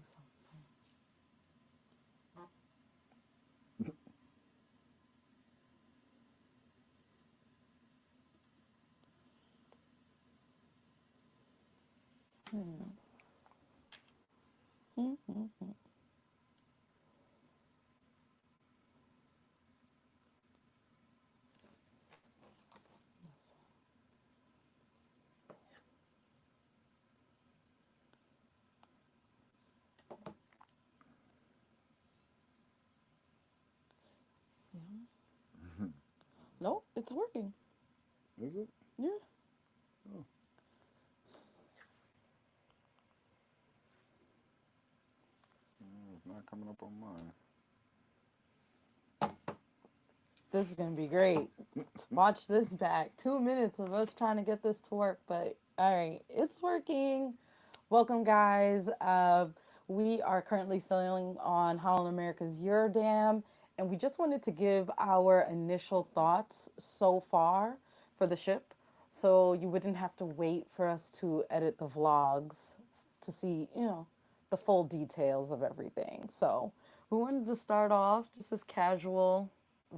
something. Hmm. Hmm. Yeah. No, it's working. Is it? Yeah. Oh, it's not coming up on mine. This is gonna be great. Watch this back. 2 minutes of us trying to get this to work, but all right, it's working. Welcome, guys. We are currently sailing on Holland America's Eurodam, and we just wanted to give our initial thoughts so far for the ship, so you wouldn't have to wait for us to edit the vlogs to see, the full details of everything. So we wanted to start off just as casual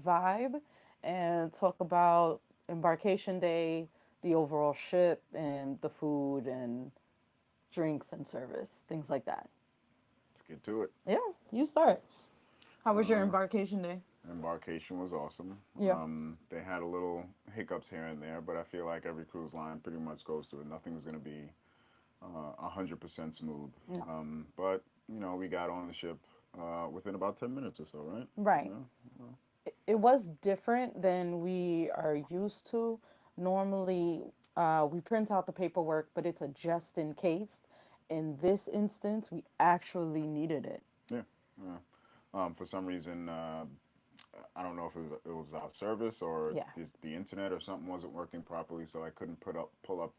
vibe and talk about embarkation day, the overall ship, and the food and drinks and service, things like that. Let's get to it. Yeah, you start. How was your Uh, embarkation day? Embarkation was awesome. Yeah. They had a little hiccups here and there, but I feel like every cruise line pretty much goes through it. Nothing's going to be 100% smooth. No. But, we got on the ship within about 10 minutes or so, right? Right. Yeah. Well, It was different than we are used to. Normally, we print out the paperwork, but it's a just in case. In this instance, we actually needed it. yeah. Yeah. For some reason, I don't know if it was our service or Yeah. the internet or something wasn't working properly, so I couldn't pull up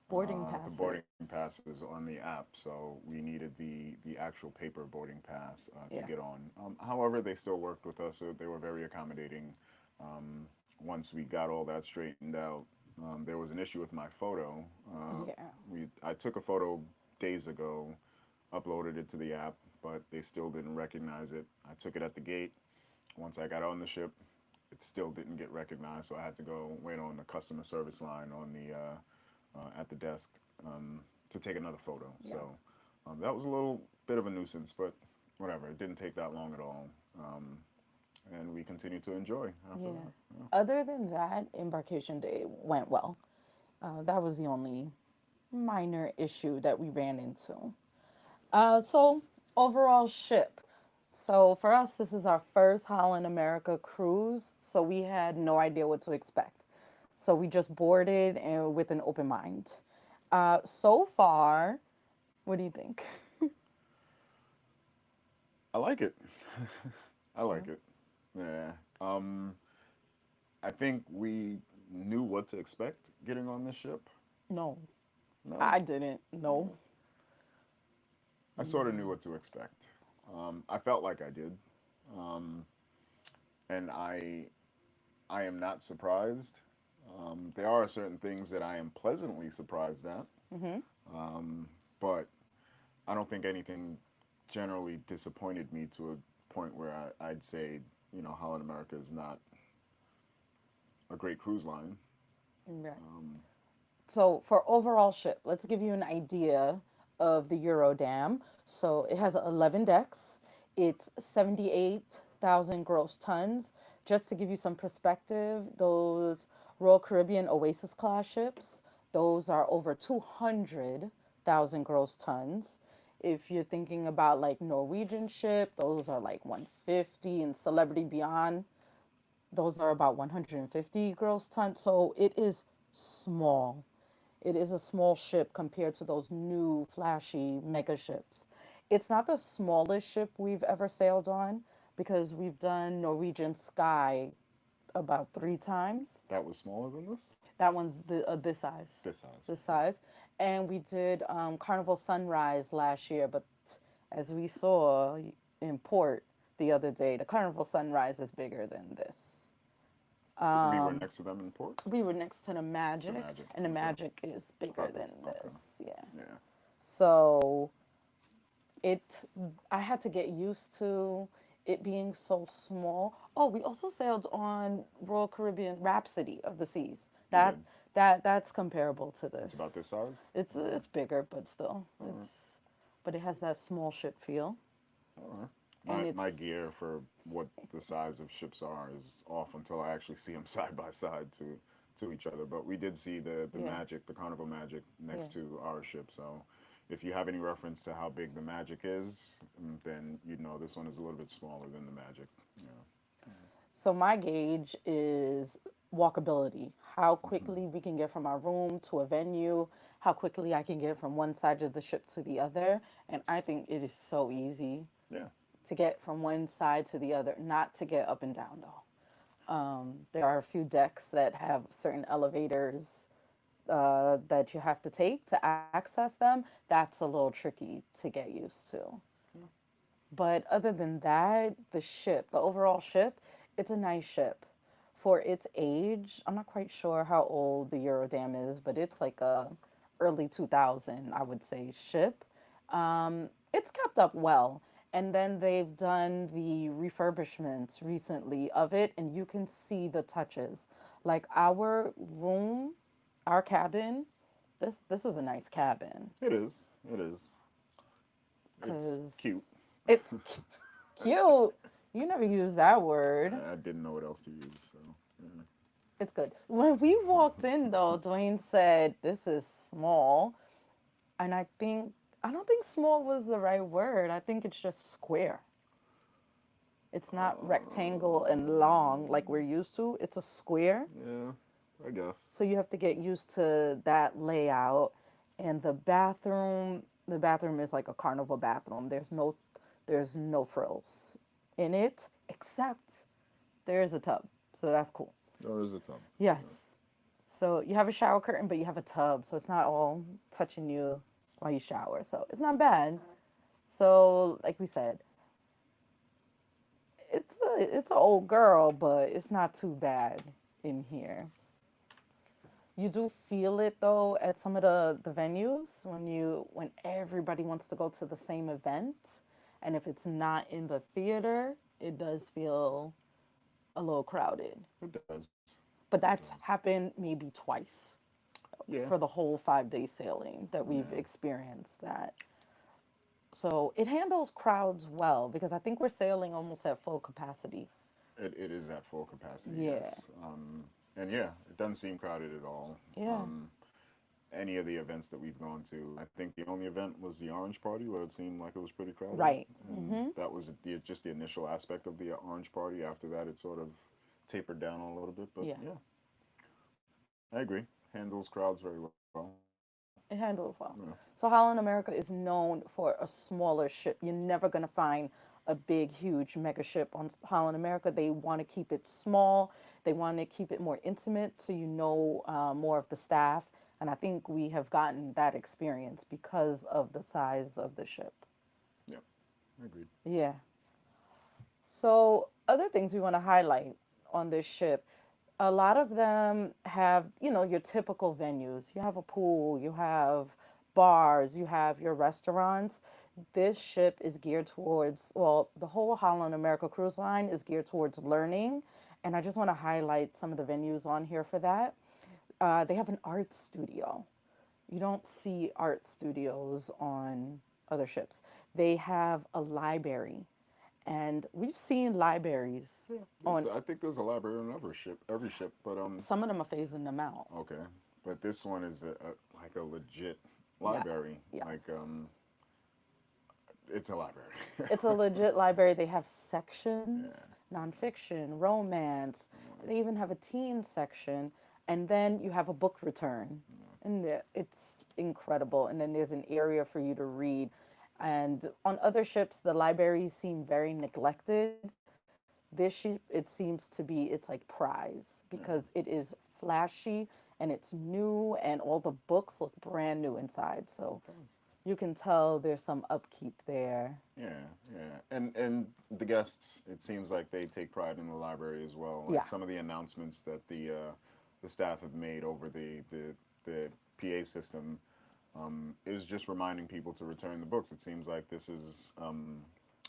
Boarding the passes. boarding passes on the app. So we needed the actual paper boarding pass to Yeah. get on. However, they still worked with us. So they were very accommodating. Um, Once we got all that straightened out, there was an issue with my photo. Yeah. I took a photo days ago, uploaded it to the app, but they still didn't recognize it. I took it at the gate. Once I got on the ship, it still didn't get recognized, so I had to go wait on the customer service line on the at the desk to take another photo. Yeah. So that was a little bit of a nuisance, but whatever. It didn't take that long at all, um, and we continued to enjoy after Yeah. that. Yeah. Other than that, embarkation day went well. That was the only minor issue that we ran into. So overall ship. So for us, this is our first Holland America cruise. So we had no idea what to expect. So we just boarded and with an open mind. So far, what do you think? I like it. I Yeah. like it. Yeah. I think we knew what to expect getting on this ship. No, No, I didn't. No. I sort of knew No. what to expect. I felt like I did, um, and I am not surprised. There are certain things that I am pleasantly surprised at, Mm-hmm. um, but I don't think anything generally disappointed me to a point where I'd say, Holland America is not a great cruise line. Right. Um, So for overall ship, let's give you an idea of the Eurodam. So it has 11 decks. It's 78,000 gross tons. Just to give you some perspective, those Royal Caribbean Oasis class ships, those are over 200,000 gross tons. If you're thinking about like Norwegian ship, those are like 150, and Celebrity Beyond, those are about 150 gross tons. So it is small. It is a small ship compared to those new flashy mega ships. It's not the smallest ship we've ever sailed on because we've done Norwegian Sky about 3 times. that was smaller than this. That one's this size, This size. this Okay. size. And we did Carnival Sunrise last year, but as we saw in port the other day, the Carnival Sunrise is bigger than this. We were Um, next to them in port. we were next to the The Magic, Magic. and the Okay. Magic is bigger Probably. than Okay. this. Yeah. Yeah. So it I had to get used to it being so small. Oh, we also sailed on Royal Caribbean Rhapsody of the Seas. You That did. that's comparable to It's this. about this size. It's bigger, but still, All it's right. but it has that small ship feel, All right. and My it's gear for what the size of ships are is off until I actually see them side by side to each other. But we did see the yeah, Magic, the Carnival Magic, yeah. next to our ship. So if you have any reference to how big the Magic is, then you'd know this one is a little bit smaller than the Magic. Yeah. So my gauge is walkability. How Hmm. quickly we can get from our room to a venue, how quickly I can get from one side of the ship to the other, and I think it is so easy Yeah. to get from one side to the other, not to get up and down though. There are a few decks that have certain elevators that you have to take to access them. That's a little tricky to get used to. Yeah. But other than that, the ship, the overall ship, it's a nice ship. For its age, I'm not quite sure how old the Eurodam is, but it's like a early 2000, I would say, ship. It's kept up well. And then they've done the refurbishments recently of it, and you can see the touches. Like our room, our cabin, this is a nice cabin It is. It is. It's because cute. it's cute. You never use that word. I didn't know what else to use, so yeah. It's good. When we walked in, though, Dwayne said, "This is small." And I don't think small was the right word. I think it's just square. It's not rectangle and long like we're used to. It's a square. Yeah, I guess. So you have to get used to that layout. And the bathroom is like a carnival bathroom. There's no frills in it except there is a tub. So that's cool. There is a tub. Yes. Yeah. So you have a shower curtain, but you have a tub. So it's not all touching you while you shower. So it's not bad. So like we said, it's an old girl, but it's not too bad in here. You do feel it though at some of the venues when everybody wants to go to the same event, and if it's not in the theater, it does feel a little crowded. It does. It But does. that's happened maybe twice Yeah. for the whole 5 day sailing that we've Yeah. experienced that. So it handles crowds well because I think we're sailing almost at full capacity. It is at full capacity, Yeah. yes. And yeah, it doesn't seem crowded at all. Yeah. Any of the events that we've gone to, I think the only event was the Orange Party where it seemed like it was pretty crowded. Right. And that was just the initial aspect of the Orange Party. After that, it sort of tapered down a little bit. But Yeah. yeah, I agree. Handles crowds very well. It handles Yeah. well. So Holland America is known for a smaller ship. You're never going to find a big, huge mega ship on Holland America. They want to keep it small. They want to keep it more intimate so you know more of the staff. And I think we have gotten that experience because of the size of the ship. Yep. Agreed. Yeah. So, other things we want to highlight on this ship, a lot of them have, your typical venues. You have a pool, you have bars, you have your restaurants. This ship is geared towards, well, the whole Holland America Cruise Line is geared towards learning. And I just want to highlight some of the venues on here for that. They have an art studio. You don't see art studios on other ships. They have a library, and we've seen libraries Yeah. on I think there's a library on every ship, but some of them are phasing them out. okay. But this one is like a legit Yeah, library. Like yes. it's a library. It's a legit library. They have sections, Yeah. nonfiction, romance. They even have a teen section, and then you have a book return, and it's incredible. And then there's an area for you to read. And on other ships, the libraries seem very neglected. This ship, it seems to be, it's like prize because Yeah. it is flashy and it's new, and all the books look brand new inside. So It does. you can tell there's some upkeep there. Yeah, yeah, and the guests, it seems like they take pride in the library as well. Like Yeah. some of the announcements that the staff have made over the PA system, is just reminding people to return the books. It seems like this is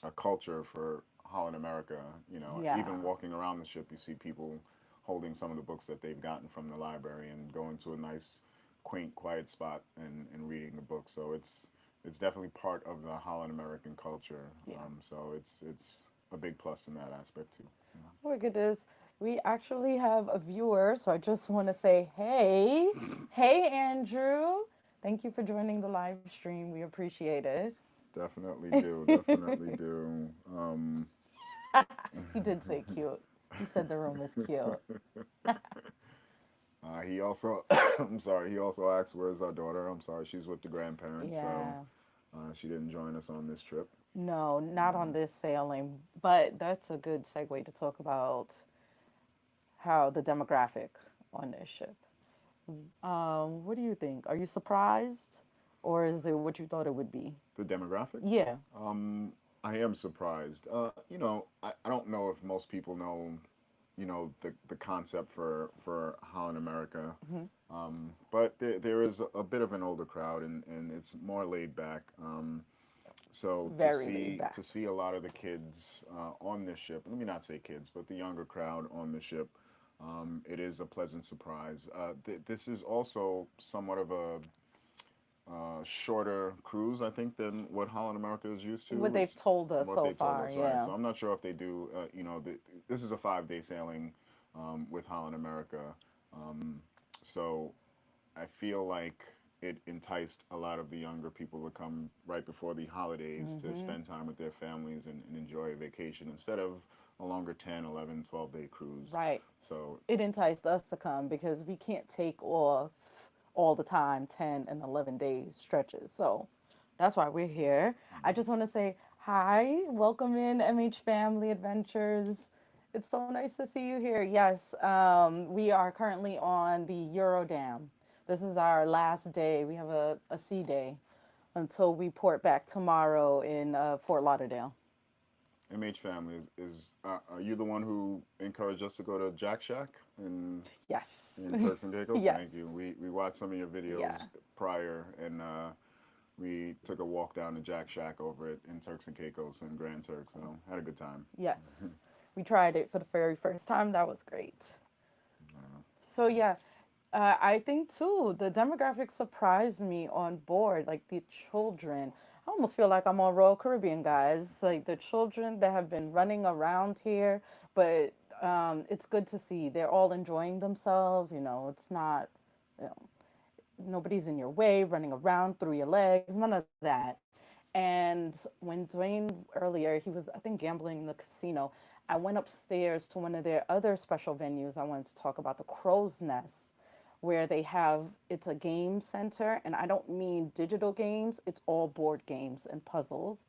a culture for Holland America. You know, Yeah. even walking around the ship, you see people holding some of the books that they've gotten from the library and going to a nice, quaint, quiet spot and reading the book. So it's definitely part of the Holland American culture. Yeah. So it's a big plus in that aspect too. Oh my goodness. We actually have a viewer, so I just want to say, hey, hey, Andrew. Thank you for joining the live stream. We appreciate it. Definitely do. Definitely do. He did say cute. He said the room is cute. He also, I'm sorry, he also asked, where's our daughter? I'm sorry, she's with the grandparents, so Yeah. she didn't join us on this trip. No, not on Um, this sailing, but that's a good segue to talk about how the demographic on this ship. What do you think? Are you surprised, or is it what you thought it would be? the demographic? Yeah. Um, I am surprised. I don't know if most people know, the concept for Holland America. Hmm. But there is a bit of an older crowd, and it's more laid back. So Very laid back. to see a lot of the kids on this ship, let me not say kids, but the younger crowd on the ship, it is a pleasant surprise. This is also somewhat of a shorter cruise, I think, than what Holland America is used What to. they've Is told us what so they've told far, us, right? yeah. So I'm not sure if they do. This is a 5 day sailing with Holland America. Um, so I feel like it enticed a lot of the younger people to come right before the holidays to Hmm. spend time with their families and enjoy a vacation instead of a longer 10, 11, 12-day cruise. Right. So, It enticed us to come because we can't take off all the time 10 and 11 days stretches. So that's why we're here. I just want to say hi, welcome in MH Family Adventures. It's so nice to see you here. Yes, we are currently on the Eurodam. This is our last day. We have a sea day until we port back tomorrow in Fort Lauderdale. MH family are you the one who encouraged us to go to Jack Shack Yes. in Turks and Caicos? Yes. Thank you. We watched some of your videos Yeah. prior, and we took a walk down to Jack Shack over it in Turks and Caicos and Grand Turks. So had a good time. Yes. We tried it for the very first time. That was great. Uh, So yeah, I think too the demographics surprised me on board. Like the children, I almost feel like I'm on Royal Caribbean, guys. Like the children that have been running around here, but it's good to see they're all enjoying themselves. It's not, you know, nobody's in your way, running around through your legs, none of that. And when Dwayne earlier, he was, I think, gambling in the casino. I went upstairs to one of their other special venues. I wanted to talk about the Crow's Nest, where they have it's a game center, and I don't mean digital games, it's all board games and puzzles.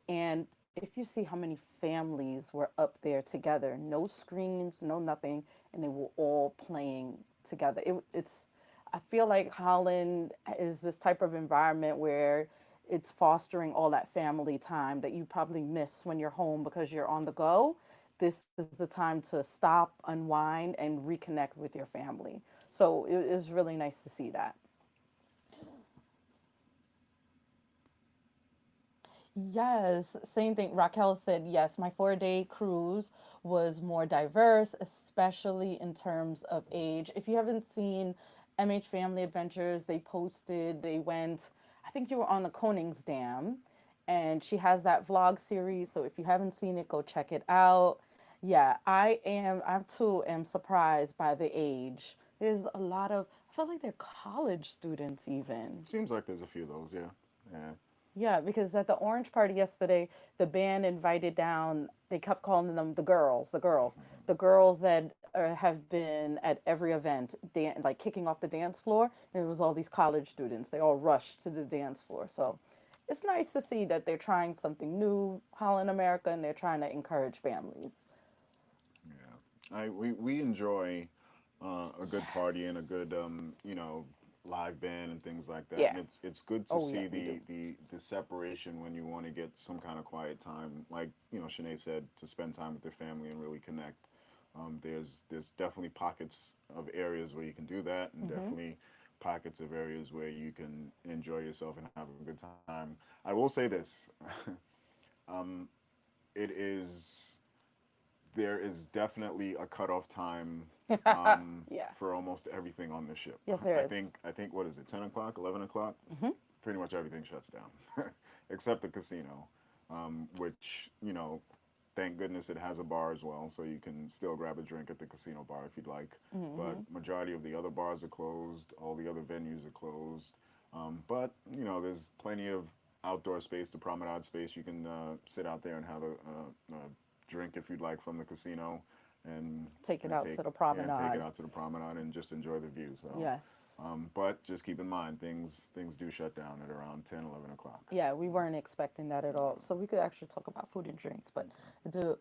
And if you see how many families were up there together, no screens, no nothing, and they were all playing together. It's I feel like Holland is this type of environment where it's fostering all that family time that you probably miss when you're home because you're on the go. This is the time to stop, unwind, and reconnect with your family. So it is really nice to see that. Yes, same thing. Raquel said, yes, my 4 day cruise was more diverse, especially in terms of age. If you haven't seen MH Family Adventures, they posted, they went, I think you were on the Koningsdam, and she has that vlog series. So if you haven't seen it, go check it out. Yeah, I too am surprised by the age. There's a lot of, I feel like they're college students even. seems like there's a few of those, yeah. Yeah. Yeah, because at the orange party yesterday, the band invited down, they kept calling them the girls that have been at every event, like kicking off the dance floor. And it was all these college students. They all rushed to the dance floor. So it's nice to see that they're trying something new, Holland America, and they're trying to encourage families. Yeah, we enjoy a good party and a Yes. good live band and things like that, Yeah. and it's good to Oh, yeah, see we do. the separation when you want to get some kind of quiet time, like Shanae said, to spend time with their family and really connect. There's definitely pockets of areas where you can do that, and Hmm. definitely pockets of areas where you can enjoy yourself and have a good time. I will say this: um, it is there is definitely a cutoff time Yeah. for almost everything on the ship. Yes, there is. I think what is it, 10 o'clock, 11 o'clock? Hmm. Pretty much everything shuts down, except the casino, which thank goodness it has a bar as well, so you can still grab a drink at the casino bar if you'd like. But Hmm. majority of the other bars are closed. All the other venues are closed. But there's plenty of outdoor space, the promenade space. You can sit out there and have a drink if you'd like from the casino, and Take it and out take to the yeah, and take it promenade. out to the promenade and just enjoy the view. So, Yes. but just keep in mind things do shut down at around 10, 11 o'clock. Yeah, we weren't expecting that at all. So we could actually talk about food and drinks. But do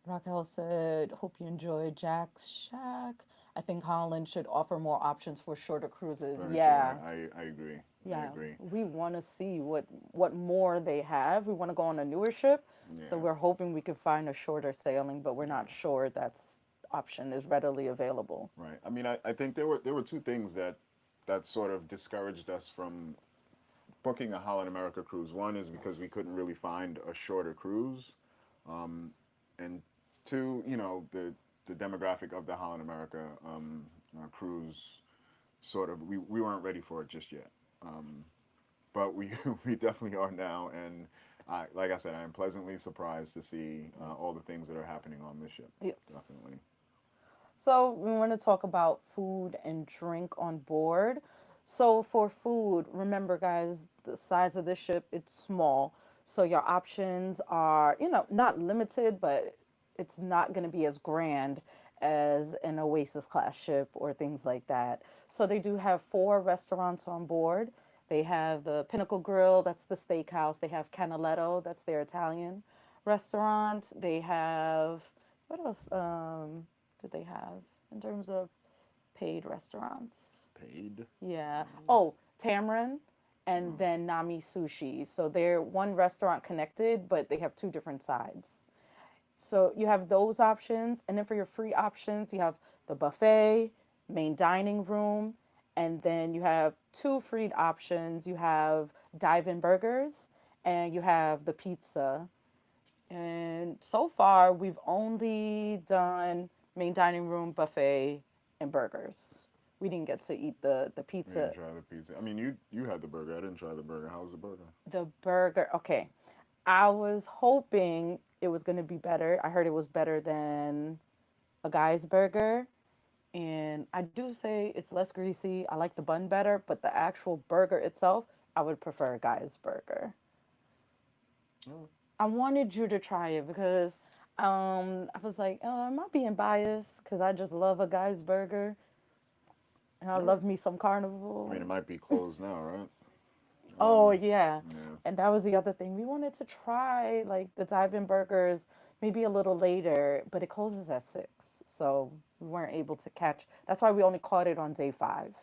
Raquel said, hope you enjoyed Jack's Shack. I think Holland should offer more options for shorter cruises. Very true. Yeah. I agree. I Yeah. agree. We want to see what more they have. We want to go on a newer ship. So Yeah. we're hoping we can find a shorter sailing, but we're Yeah. not sure that's option is readily available. Right. I mean, I think there were two things that sort of discouraged us from booking a Holland America cruise. One is because we couldn't really find a shorter cruise, um, and two, the demographic of the Holland America cruise sort of we weren't ready for it just yet. But we we definitely are now, and like I said, I am pleasantly surprised to see all the things that are happening on this ship. Yes. Definitely. So we want to talk about food and drink on board. So for food, remember guys, the size of this ship, it's small. So your options are, not limited, but it's not going to be as grand as an Oasis class ship or things like that. So they do have four restaurants on board. They have the Pinnacle Grill, that's the steakhouse. They have Canaletto, that's their Italian restaurant. They have what else? Did they have in terms of paid restaurants? Paid. Yeah. Oh, Tamarind and Oh, then Nami Sushi. So they're one restaurant connected, but they have two different sides. So you have those options. And then for your free options, you have the buffet, main dining room, and then you have two free options. You have dive in burgers and you have the pizza. And so far, we've only done main dining room, buffet, and burgers. We didn't get to eat the we didn't pizza. try the pizza. I mean, you had the burger. I didn't try the burger. How was the burger? The burger, okay. I was hoping it was going to be better. I heard it was better than a guy's burger. And I do say it's less greasy. I like the bun better, but the actual burger itself, I would prefer a guy's burger. Oh, I wanted you to try it because I was like, oh, am I being biased? Because I just love a guy's burger and I all right. love me some I mean, it carnival. might be closed now, right? Oh, yeah. Yeah. And that was the other thing. We wanted to try like the dive-in burgers maybe a little later, but it closes at 6. So we weren't able to catch. That's why we only caught it on day 5.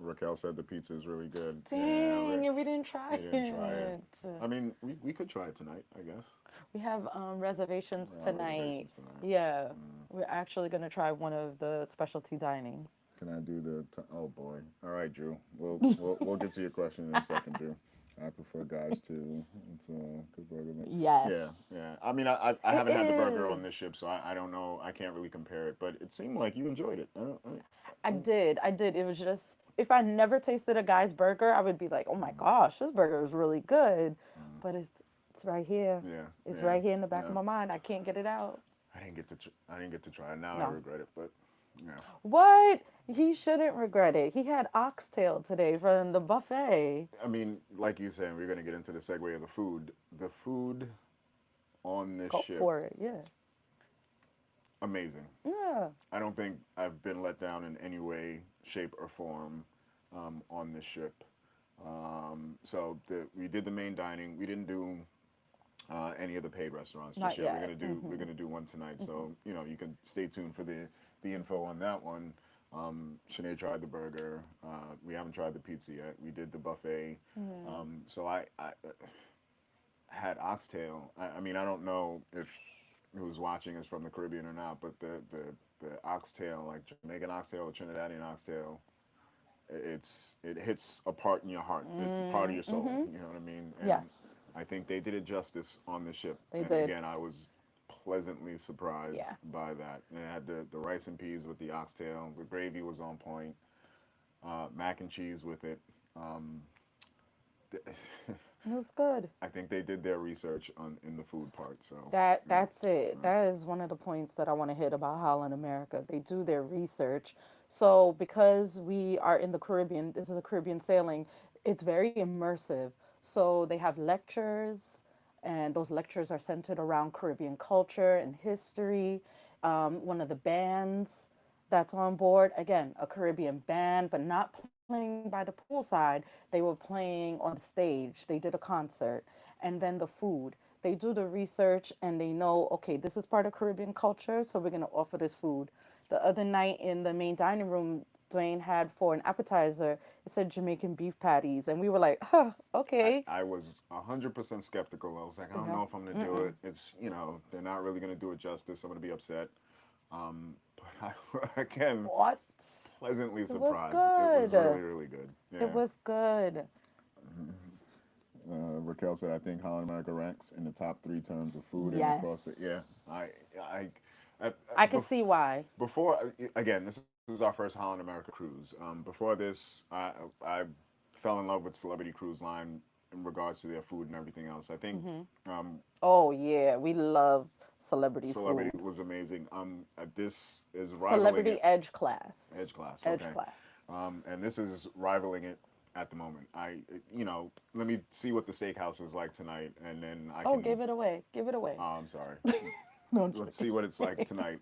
Raquel said the pizza is really good. Yeah, Dang, and we didn't try we didn't try it. it. I mean, we could try it tonight, I guess. We have reservations We're on tonight. reservations tonight. Yeah, Mm. we're actually gonna try one of the specialty dining. Can I do oh boy. All right, Drew. We'll get to your question in a second, Drew. I prefer guys too. It's a good burger. Yes, Yeah, yeah. I mean, I it haven't had the burger is. on this ship, so I don't know. I can't really compare it, but it seemed like you enjoyed it. I I, did. I did. It was just if I never tasted a guy's burger, I would be like, "Oh my gosh, this burger is really good." mm, But it's right here. yeah, It's yeah, right here in the back of yeah. my mind. I can't get it out. I didn't get to try it. Now I No. regret it, but yeah. What? He shouldn't regret it. He had oxtail today from the buffet. I mean, like you said, we're gonna get into the segue of the food. The food on this Go ship, for it. Yeah. amazing. Yeah. I don't think I've been let down in any way, shape, or form on this ship. We did the main dining. We didn't do any of the paid restaurants just Not yet. yet. We're gonna do one tonight. So you can stay tuned for the info on that one. Sinead tried the burger. We haven't tried the pizza yet. We did the buffet. Yeah. So I had oxtail. I mean, I don't know if who's watching is from the Caribbean or not, but the oxtail, like Jamaican oxtail or Trinidadian oxtail, it hits a part in your heart, part of your soul. You know what I mean? And Yes, I think they did it justice on the ship. they And did. again, I was pleasantly surprised Yeah. by that. And it had the rice and peas with the oxtail. The gravy was on point. Mac and cheese with it. Um, It was good. I think they did their research on in the food part. So That's it. That is one of the points that I want to hit about Holland America. They do their research. So because we are in the Caribbean, this is a Caribbean sailing, it's very immersive. So they have lectures, and those lectures are centered around Caribbean culture and history. One of the bands that's on board, again, a Caribbean band, but not playing by the poolside. They were playing on the stage. They did a concert. And then the food. They do the research and they know, okay, this is part of Caribbean culture, so we're going to offer this food. The other night in the main dining room, Dwayne had for an appetizer, it said Jamaican beef patties. And we were like, huh, okay. I was 100% skeptical. I was like, I don't Yeah. know if I'm gonna do it. It's they're not really gonna do it justice. I'm gonna be upset. But I, again, What? pleasantly It was surprised. It was good. really really good. It Yeah. was good. Raquel said, I think Holland America ranks in the top three terms of food and across the. Yeah, Yes. I, I I can see why. before again, this is our first Holland America cruise. Before this, I fell in love with Celebrity Cruise Line in regards to their food and everything else. I think um, Oh, yeah. We love celebrity Celebrity food. was amazing. This is rivaling Celebrity it. edge class. Edge class, Edge okay. class. And this is rivaling it at the moment. Let me see what the steakhouse is like tonight, and then I Oh, can. give it away. Give it away. Oh, I'm sorry. No, I'm Let's joking. see what it's like tonight,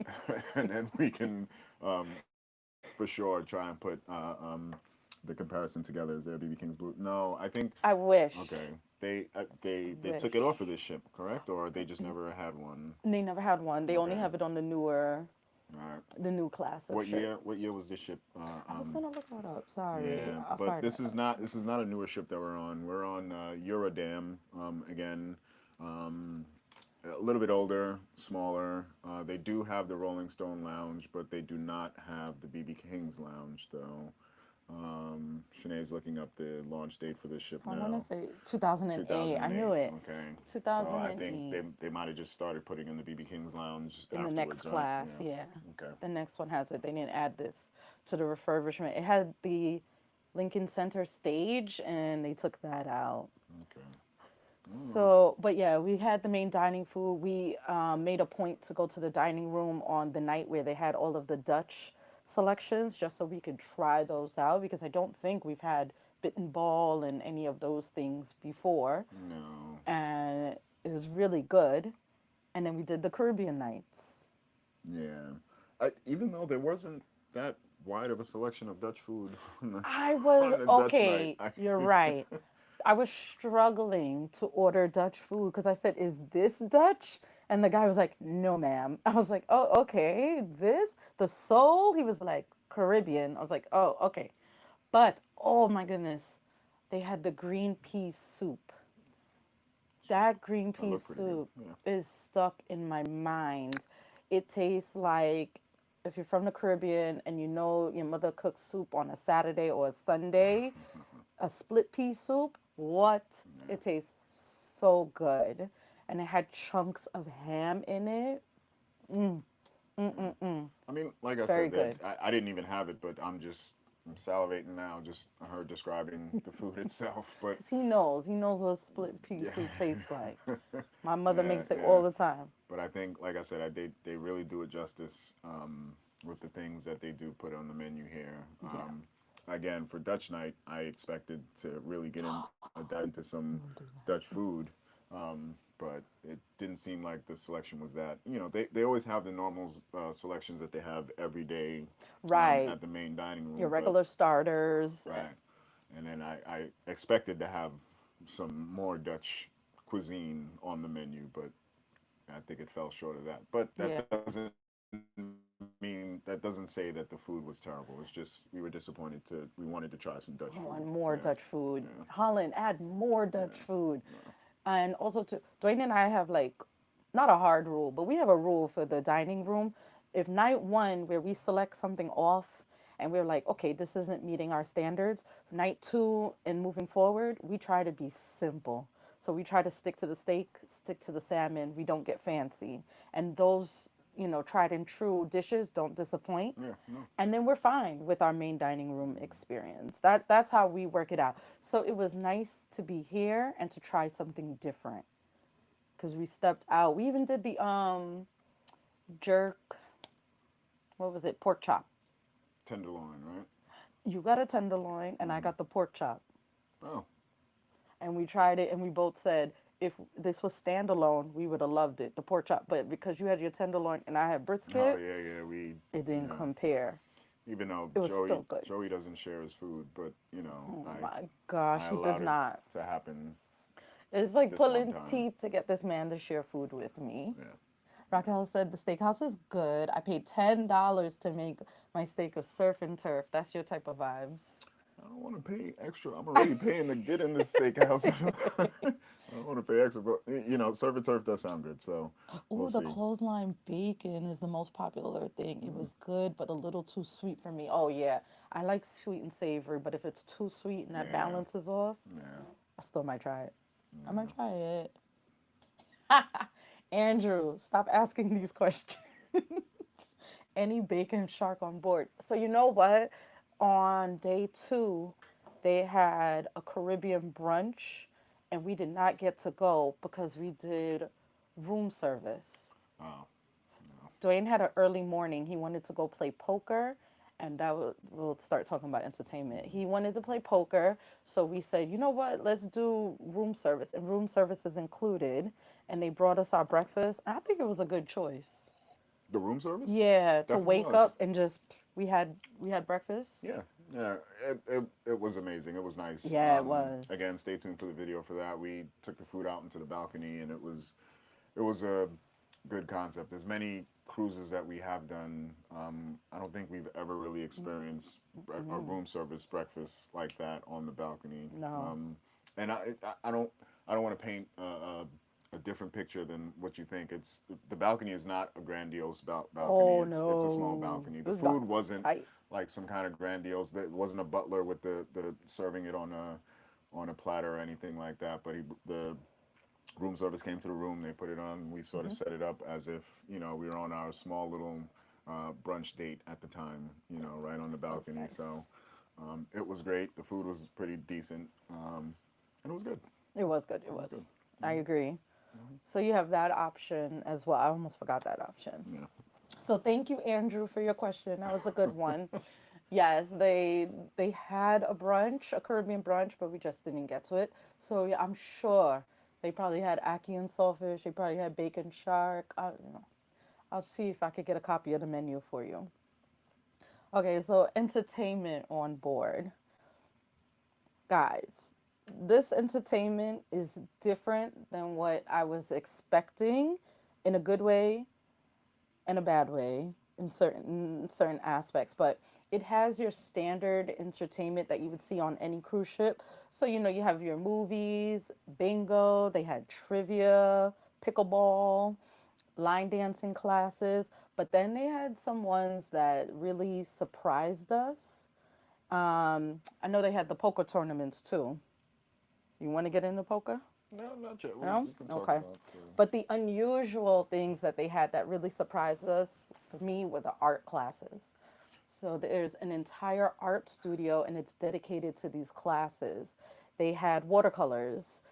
and then we can, for sure, try and put the comparison together. Is there BB King's Blue? No, I think. I Okay, wish. they took it off of Wish. this ship, correct? Or they just never had one. They never had one. They only Okay, have it on all right. the new class of ship. What year was this ship? I was gonna look that up. Sorry, Yeah, I'll but fire that up. this is not a newer ship that we're on. We're on Eurodam again. Um, a little bit older, smaller. They do have the Rolling Stone Lounge, but they do not have the BB King's Lounge though. Shanae's looking up the launch date for this ship I want to now. say 2008. I knew 2008. it. Okay. So I think 2008 they might have just started putting in the BB King's Lounge in the next afterwards, right? class. Yeah. Yeah, Okay. the next one has it. They didn't add this to the refurbishment. It had the Lincoln Center stage, and they took that out. Okay. All right. So, but yeah, we had the main dining food. We made a point to go to the dining room on the night where they had all of the Dutch selections just so we could try those out because I don't think we've had bitten ball and any of those things before. No. And it was really good. And then we did the Caribbean nights. Yeah. Even though there wasn't that wide of a selection of Dutch food I was on the Dutch night, okay, you're right. I was struggling to order Dutch food because I said, "Is this Dutch?" And the guy was like, "No, ma'am." I was like, "Oh, okay. This the soul." He was like, "Caribbean." I was like, "Oh, okay." But oh my goodness, they had the green pea soup. That green that pea looked pretty good. soup Yeah. is stuck in my mind. It tastes like if you're from the Caribbean and you know your mother cooks soup on a Saturday or a Sunday, a split pea soup, what? Yeah. It tastes so good. And it had chunks of ham in it. Mm, mm, Yeah. mm, mm. I mean, like I Very said, good. I didn't even have it, but I'm salivating now just her describing the food itself. But Because he knows what split pea yeah, soup tastes like. My mother yeah, makes it yeah. all the time. But I think, like I said, they really do it justice with the things that they do put on the menu here. Yeah. Again, for Dutch night, I expected to really get in dive into some Don't do that. Dutch food, but it didn't seem like the selection was that. They always have the normal selections that they have every day Right. at the main dining Your room, but regular starters. right. And then I expected to have some more Dutch cuisine on the menu, but I think it fell short of that. But Yeah. that doesn't say that the food was terrible. It's just we were disappointed to we wanted to try some Dutch I food. want more Yeah, Dutch food. yeah, Holland, add more yeah, Dutch food. yeah. And also, to Dwayne and I have like not a hard rule, but we have a rule for the dining room. If night one, where we select something off and we were like, okay, this isn't meeting our standards. Night two and moving forward, we try to be simple. So we try to stick to the steak, stick to the salmon. We don't get fancy. And those, tried and true dishes don't disappoint. Yeah, no. And then we're fine with our main dining room experience. That's how we work it out. So it was nice to be here and to try something different because we stepped out. We even did the jerk, what was it? Pork chop. Tenderloin, right? You got a tenderloin and I Mm-hmm. got the pork chop. Oh, And we tried it and we both said if this was standalone, we would have loved it, the pork chop. But because you had your tenderloin and I had oh brisket, yeah, yeah. We, it didn't yeah. compare. Even though It was still good. Joey doesn't share his food, but Oh I my gosh, I he does allowed it not. to happen It's like this one pulling time. teeth to get this man to share food with me. Yeah, yeah. Raquel said the steakhouse is good. I paid $10 to make my steak a surf and turf. That's your type of vibes. I don't want to pay extra. I'm already paying to get in this steakhouse. I don't want to pay extra, but surf and turf does sound good. So we'll Oh, the see. clothesline bacon is the most popular thing. It Mm, was good, but a little too sweet for me. Oh, yeah. I like sweet and savory, but if it's too sweet and that yeah, balance is off, yeah, I still might try it. I yeah. might try it. Andrew, stop asking these questions. Any bacon shark on board? So, you know what? On day two, they had a Caribbean brunch, and we did not get to go because we did room service. Oh no. Dwayne had an early morning. He wanted to go play poker, and we'll start talking about entertainment. He wanted to play poker, so we said, you know what? Let's do room service, and room service is included. And they brought us our breakfast. And I think it was a good choice. The room service Yeah, to definitely wake was. up and just we had breakfast. Yeah, yeah. It was amazing. It was nice. Yeah, it was. Again, stay tuned for the video for that. We took the food out into the balcony, and it was a good concept. There's many cruises that we have done. I don't think we've ever really experienced a Mm, room service breakfast like that on the balcony. no. And I don't want to paint a different picture than what you think. It's the balcony is not a grandiose balcony. Oh It's a small no. balcony. It The was food wasn't tight. like some kind of grandiose. There wasn't a butler with the serving it on a platter or anything like that. But the room service came to the room. They put it on. We sort of Hmm. set it up as if we were on our small little brunch date at the time. Right on the That was balcony. nice. So it was great. The food was pretty decent, and it was good. It was good. It It was was. good. I Hmm. agree. Hmm. So you have that option as well. I almost forgot that option. Yeah. So thank you, Andrew, for your question. That was a good one. Yes, they had a brunch, a Caribbean brunch, but we just didn't get to it. So yeah, I'm sure they probably had ackee and saltfish. They probably had bacon shark. I'll see if I could get a copy of the menu for you. Okay, so entertainment on board, guys. This entertainment is different than what I was expecting, in a good way and a bad way in certain aspects, but it has your standard entertainment that you would see on any cruise ship. So you have your movies, bingo, they had trivia, pickleball, line dancing classes, but then they had some ones that really surprised us. I know they had the poker tournaments too. You want to get into poker? No, not yet. No? We can talk Okay. about. But the unusual things that they had that really surprised us, for me, were the art classes. So there's an entire art studio and it's dedicated to these classes. They had watercolors,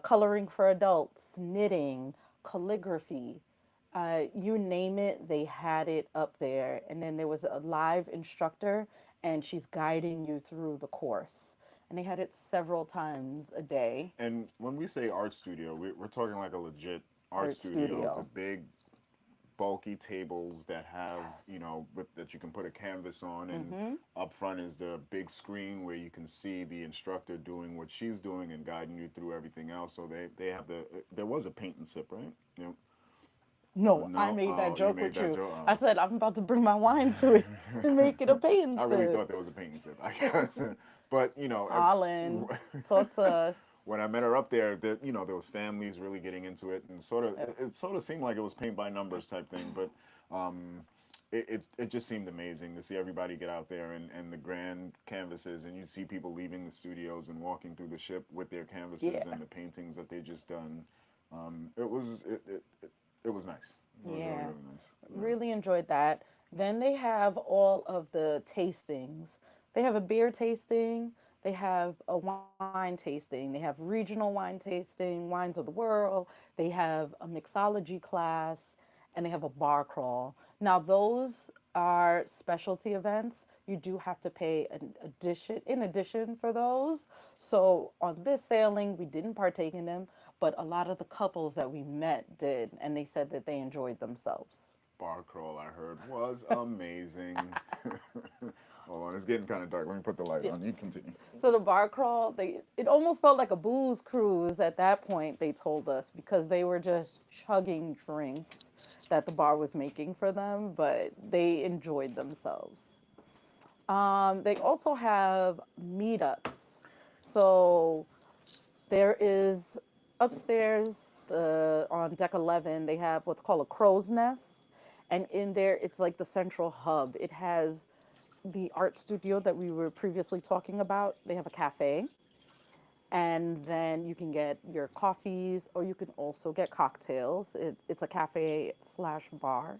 coloring for adults, knitting, calligraphy, you name it, they had it up there. And then there was a live instructor and she's guiding you through the course. And they had it several times a day. And when we say art studio, we're talking like a legit art Art studio. The studio. big bulky tables that have Yes. that you can put a canvas on, and Mm-hmm. up front is the big screen where you can see the instructor doing what she's doing and guiding you through everything else. So they have there was a paint and sip, right? No, I No, made that oh, you joke made with that you. joke. I said I'm about to bring my wine to it and make it a paint and I really sip. thought there was a paint and sip. I guess. But Holland, talk to us. when I met her up there, that there was families really getting into it, and it sort of seemed like it was paint by numbers type thing. But um, it just seemed amazing to see everybody get out there and the grand canvases, and you see people leaving the studios and walking through the ship with their canvases Yeah. and the paintings that they just done. It was nice. It was really Yeah. really nice. Yeah. Really enjoyed that. Then they have all of the tastings. They have a beer tasting, they have a wine tasting, they have regional wine tasting, wines of the world, they have a mixology class, and they have a bar crawl. Now, those are specialty events. You do have to pay an addition in addition for those. So on this sailing, we didn't partake in them, but a lot of the couples that we met did, and they said that they enjoyed themselves. Bar crawl I heard was amazing. Hold on, it's getting kind of dark. Let me put the light Yeah. on. You continue. So the bar crawl, they it almost felt like a booze cruise at that point, they told us, because they were just chugging drinks that the bar was making for them, but they enjoyed themselves. They also have meetups. So there is upstairs on deck 11, they have what's called a crow's nest. And in there, it's like the central hub. It has the art studio that we were previously talking about. They have a cafe, and then you can get your coffees, or you can also get cocktails. It's a cafe slash bar.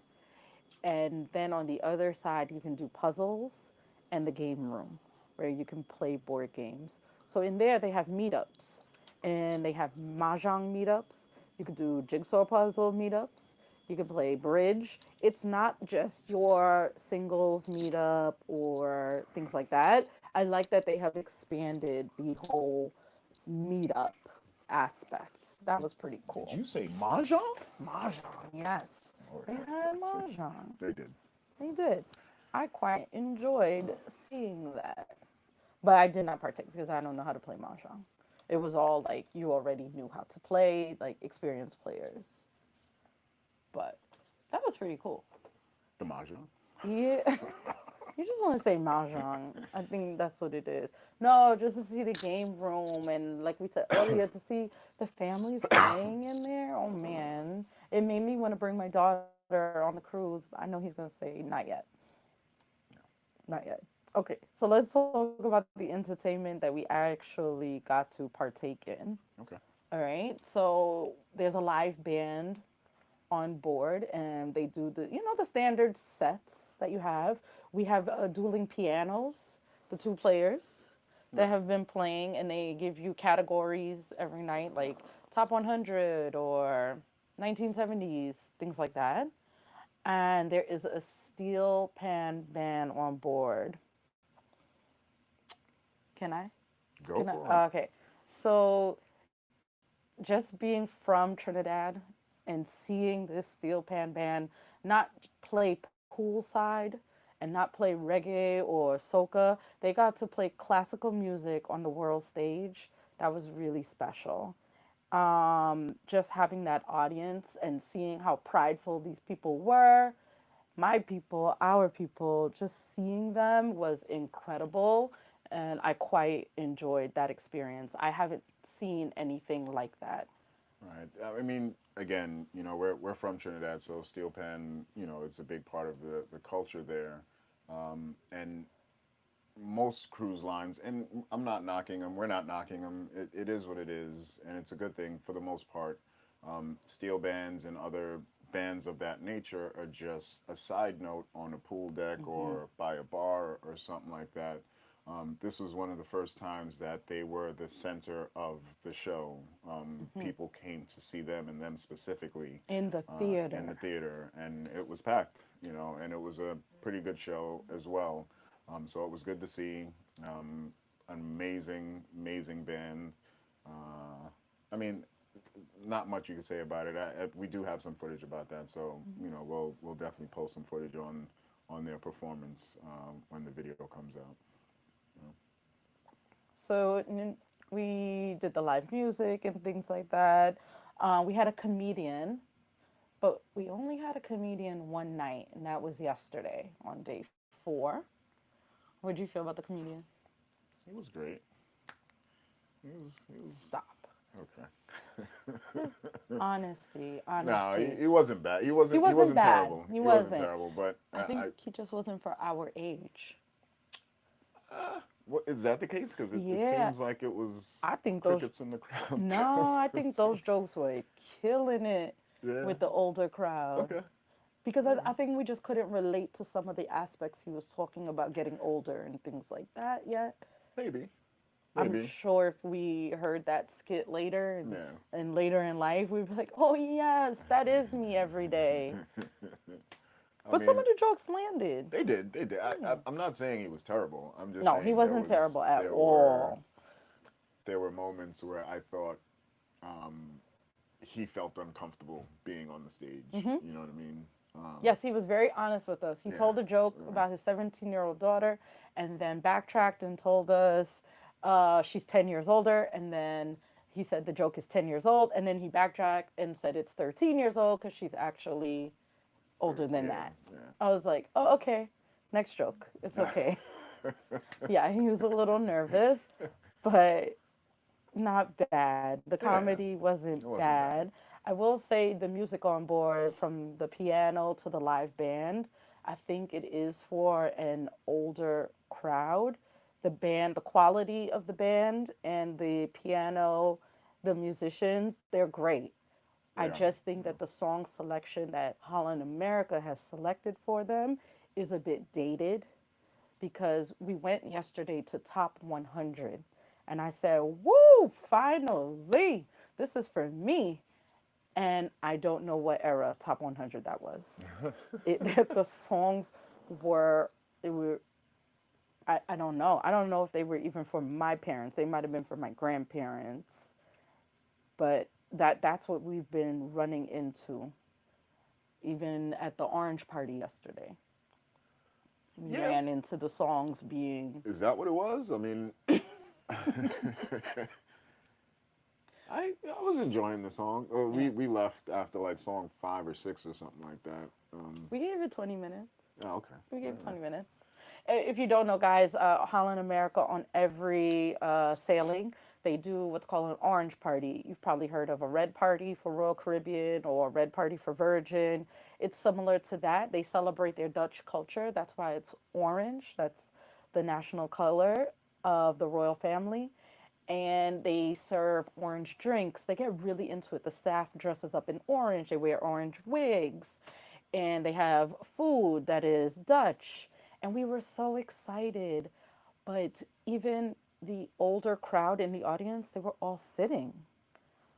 And then on the other side, you can do puzzles and the game room where you can play board games. So in there, they have meetups, and they have mahjong meetups. You could do jigsaw puzzle meetups. You can play bridge. It's not just your singles meetup or things like that. I like that they have expanded the whole meetup aspect. That was pretty Did cool. you say mahjong? Mahjong, yes. Lord They have had mercy. mahjong. They did. They did. I quite enjoyed seeing that. But I did not partake because I don't know how to play mahjong. It was all like you already knew how to play, like experienced players. But that was pretty cool. The mahjong. Yeah. You just want to say mahjong. I think that's what it is. No, just to see the game room and, like we said earlier, to see the families playing in there. Oh man, it made me want to bring my daughter on the cruise. But I know he's gonna say not yet, not yet. Okay, so let's talk about the entertainment that we actually got to partake in. Okay. All right, so there's a live band on board, and they do the standard sets that you have. We have dueling pianos, the two players that Right. have been playing, and they give you categories every night, like top 100 or 1970s, things like that. And there is a steel pan band on board. Can I? Go Can I? for it. Okay. So just being from Trinidad and seeing this steel pan band not play poolside and not play reggae or soca, they got to play classical music on the world stage. That was really special. Just having that audience and seeing how prideful these people were, my people, our people, just seeing them was incredible. And I quite enjoyed that experience. I haven't seen anything like that. Right. I mean, again, we're from Trinidad, so steel pan, it's a big part of the culture there. And most cruise lines, and I'm not knocking them. We're not knocking them. It is what it is, and it's a good thing for the most part. Steel bands and other bands of that nature are just a side note on a pool deck Hmm. or by a bar or something like that. This was one of the first times that they were the center of the show. Hmm. People came to see them and them specifically In the in the theater. theater, and it was packed, and it was a pretty good show as well. So it was good to see. An amazing, amazing band. Uh, I mean, not much you can say about it. We do have some footage about that, so we'll definitely post some footage on their performance when the video comes out. You know. So we did the live music and things like that. We had a comedian, but we only had a comedian one night, and that was yesterday on day 4. What did you feel about the comedian? He was great. He was Stop. Okay. Just honesty, No, honesty. he wasn't bad. He He wasn't. He wasn't wasn't bad. terrible. He He wasn't wasn't. terrible. But I think he just wasn't for our age. what is that the case? Because it Yeah, seems like it was I think those. crickets in the crowd too. No, I think those jokes were killing it Yeah. with the older crowd. Okay. Because All I right. think we just couldn't relate to some of the aspects he was talking about getting older and things like that yet. Maybe. I'm Maybe. sure if we heard that skit later Yeah. and later in life, we'd be like, oh, yes, that is me every day. I But some of mean, the jokes landed. they did. They did. Yeah. I'm not saying he was terrible. I'm just No, he saying wasn't terrible at there all. there were moments where I thought um, he felt uncomfortable being on the stage. Hmm. You know what I mean? Um, Yes, he was very honest with us. He yeah. told a joke Yeah. about his 17-year-old daughter and then backtracked and told us she's 10 years older. And then he said the joke is 10 years old. And then he backtracked and said it's 13 years old because she's actually older than Yeah. that. I was like, oh, okay. Next joke. It's Yeah. okay. Yeah, he was a little nervous, but not bad. The Yeah. comedy wasn't It wasn't bad. bad. I will say the music on board, from the piano to the live band, I think it is for an older crowd. The band, the quality of the band and the piano, the musicians, they're great. I Yeah. just think that the song selection that Holland America has selected for them is a bit dated, because we went yesterday to Top 100 and I said, woo, finally, this is for me. And I don't know what era Top 100 that was. The songs were, they were, I don't know. I don't know if they were even for my parents. They might have been for my grandparents. But that's what we've been running into, even at the orange party yesterday. We Yeah. ran into the songs being. Is that what it was? I mean, I was enjoying the song. Yeah. We left after like song 5 or 6 or something like that. We gave it 20 minutes. Oh, okay. We All gave right. 20 minutes. If you don't know, guys, Holland America, on every sailing, they do what's called an orange party. You've probably heard of a red party for Royal Caribbean or a red party for Virgin. It's similar to that. They celebrate their Dutch culture. That's why it's orange. That's the national color of the royal family. And they serve orange drinks. They get really into it. The staff dresses up in orange, they wear orange wigs, and they have food that is Dutch. And we were so excited. But even the older crowd in the audience, they were all sitting.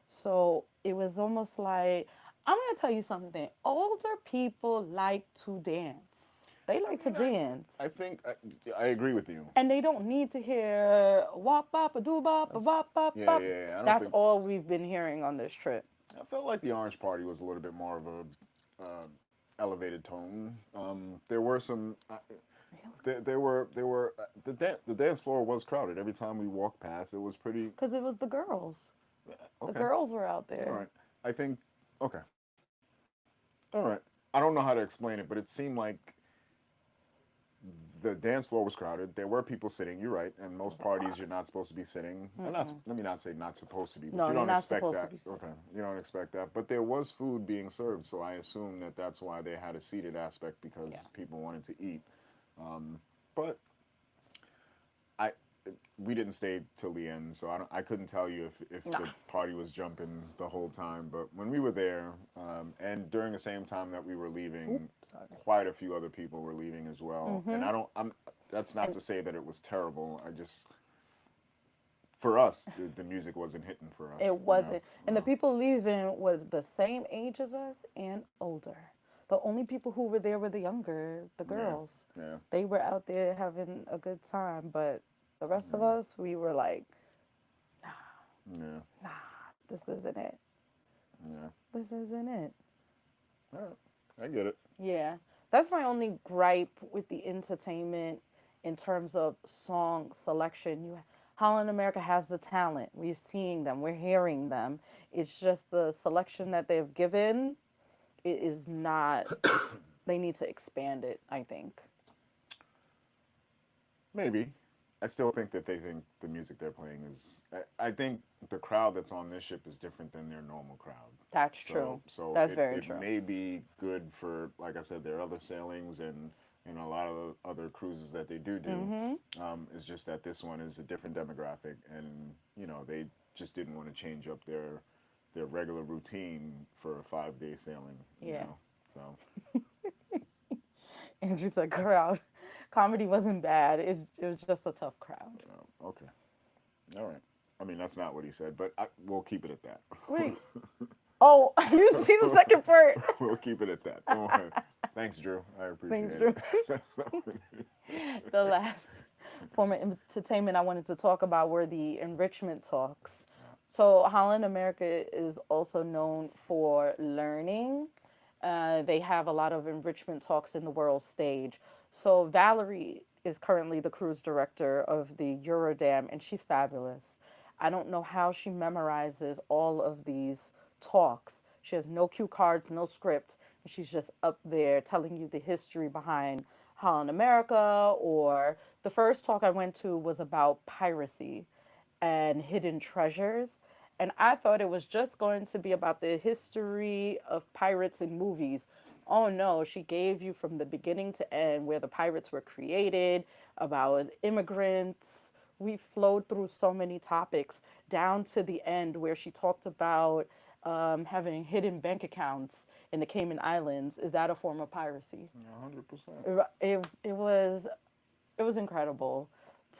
So it was almost like, I'm going to tell you something. Older people like to dance. They I like to mean, dance. I think I agree with you. And they don't need to hear wop bop a doo bop a That's bop bop yeah, bop. yeah, yeah. I don't That's think all we've been hearing on this trip. I felt like the Orange Party was a little bit more of a elevated tone. There were some. The dance floor was crowded. Every time we walked past, it was pretty. Because it was the girls. The Okay, girls were out all there. right. I think okay, all right. I don't know how to explain it, but it seemed like the dance floor was crowded. There were people sitting. You're right. And It most was a parties, lot. you're not supposed to be sitting. And not. Mm-mm. Let me not say not supposed to be, but No, you you're don't not expect supposed to that. be Okay, sitting. you don't expect that. But there was food being served, so I assume that that's why they had a seated aspect because Yeah. people wanted to eat. But I we didn't stay till the end, so I couldn't tell you if Nah. the party was jumping the whole time. But when we were there, and during the same time that we were Oop, leaving, sorry. quite a few other people were leaving as well. And Mm-hmm. I don't. I'm. That's not And to say that it was terrible. I just for us, the music wasn't hitting for us. it You know. wasn't. And the people leaving were the same age as us and older. The only people who were there were the younger, the Yeah. girls. Yeah. They were out there having a good time, but the rest of Yeah. us, we were like, Yeah. nah, this isn't it. Yeah. This isn't it. All right. I get it. Yeah. That's my only gripe with the entertainment in terms of song selection. Holland America has the talent. We're seeing them, we're hearing them. It's just the selection that they've given, it is not, they need to expand it, I think. Maybe. I still think that they think the music they're playing is. I think the crowd that's on this ship is different than their normal crowd. That's So true. so That's it, very it true. may be good for, like I said, their other sailings and a lot of the other cruises that they do. Mm-hmm. It's just that this one is a different demographic, and they just didn't want to change up their regular routine for a 5 day sailing. Yeah. So Andrew said crowd. Comedy wasn't bad. It was just a tough crowd. okay, all right. I mean, that's not what he said, but we'll keep it at that. Wait. Oh, you see the second part. We'll keep it at that. Don't worry. Thanks, Drew. I Thanks, appreciate Drew. it. The last form of entertainment I wanted to talk about were the enrichment talks. So, Holland America is also known for learning. They have a lot of enrichment talks in the world stage. So, Valerie is currently the cruise director of the Eurodam, and she's fabulous. I don't know how she memorizes all of these talks. She has no cue cards, no script, and she's just up there telling you the history behind Holland America. Or the first talk I went to was about piracy and hidden treasures. And I thought it was just going to be about the history of pirates in movies. Oh no, she gave you from the beginning to end where the pirates were created, about immigrants. We flowed through so many topics down to the end where she talked about having hidden bank accounts in the Cayman Islands. Is that a form of piracy? 100%. It was incredible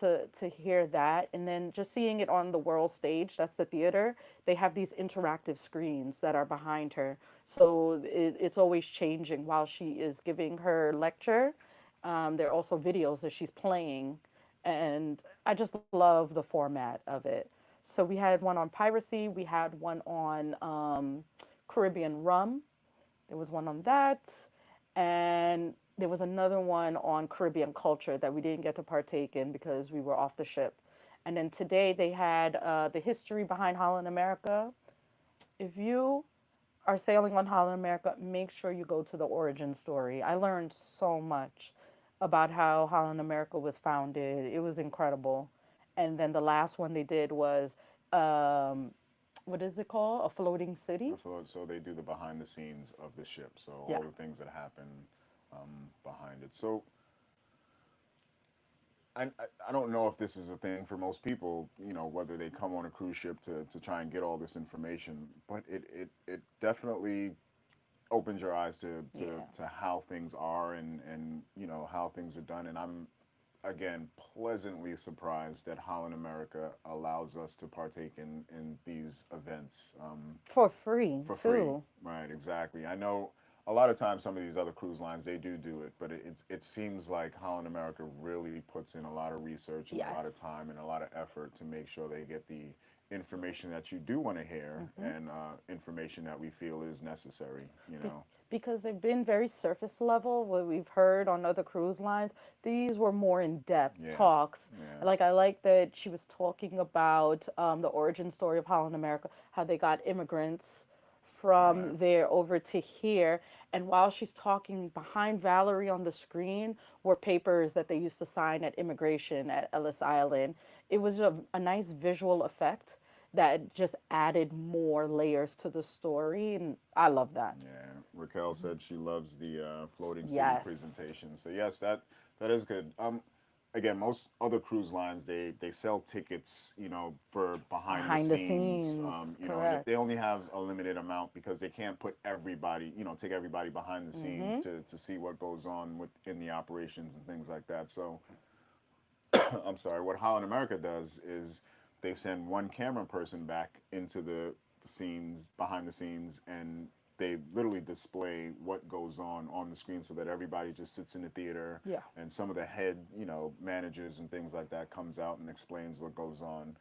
to hear that, and then just seeing it on the world stage. That's the theater. They have these interactive screens that are behind her, so it's always changing while she is giving her lecture. There are also videos that she's playing, and I just love the format of it. So we had one on piracy, we had one on Caribbean rum, there was one on that, and there was another one on Caribbean culture that we didn't get to partake in because we were off the ship. And then today they had the history behind Holland America. If you are sailing on Holland America, make sure you go to the origin story. I learned so much about how Holland America was founded. It was incredible. And then the last one they did was, um, what is it called? A floating city? So they do the behind the scenes of the ship. So Yeah. all the things that happen behind it. So I don't know if this is a thing for most people, whether they come on a cruise ship to try and get all this information, but it definitely opens your eyes Yeah. to how things are and how things are done. And I'm again pleasantly surprised that Holland America allows us to partake in these events For free, for free. too. Right, exactly. I know a lot of times some of these other cruise lines they do it, but it seems like Holland America really puts in a lot of research and a lot of time and a Yes. lot of effort to make sure they get the information that you do want to hear and information that we feel is necessary. Be- because they've been very surface level, what we've heard on other cruise lines. These were more in depth Yeah, talks. yeah, Like, I like that she was talking about the origin story of Holland America, how they got immigrants right. from there over to here. And while she's talking, behind Valerie on the screen were papers that they used to sign at immigration at Ellis Island. It was a nice visual effect that just added more layers to the story, and I love that. Yeah, Raquel said she loves the floating city Yes. presentation. So yes, that is good. Again, most other cruise lines they sell tickets, for behind the Behind the scenes, scenes, and if they correct. only have a limited amount because they can't put everybody, take everybody behind the scenes to see what goes on within the operations and things like that. So I'm sorry, what Holland America does is they send one camera person back into the scenes, behind the scenes, and they literally display what goes on the screen so that everybody just sits in the theater Yeah. and some of the head, managers and things like that comes out and explains what goes on.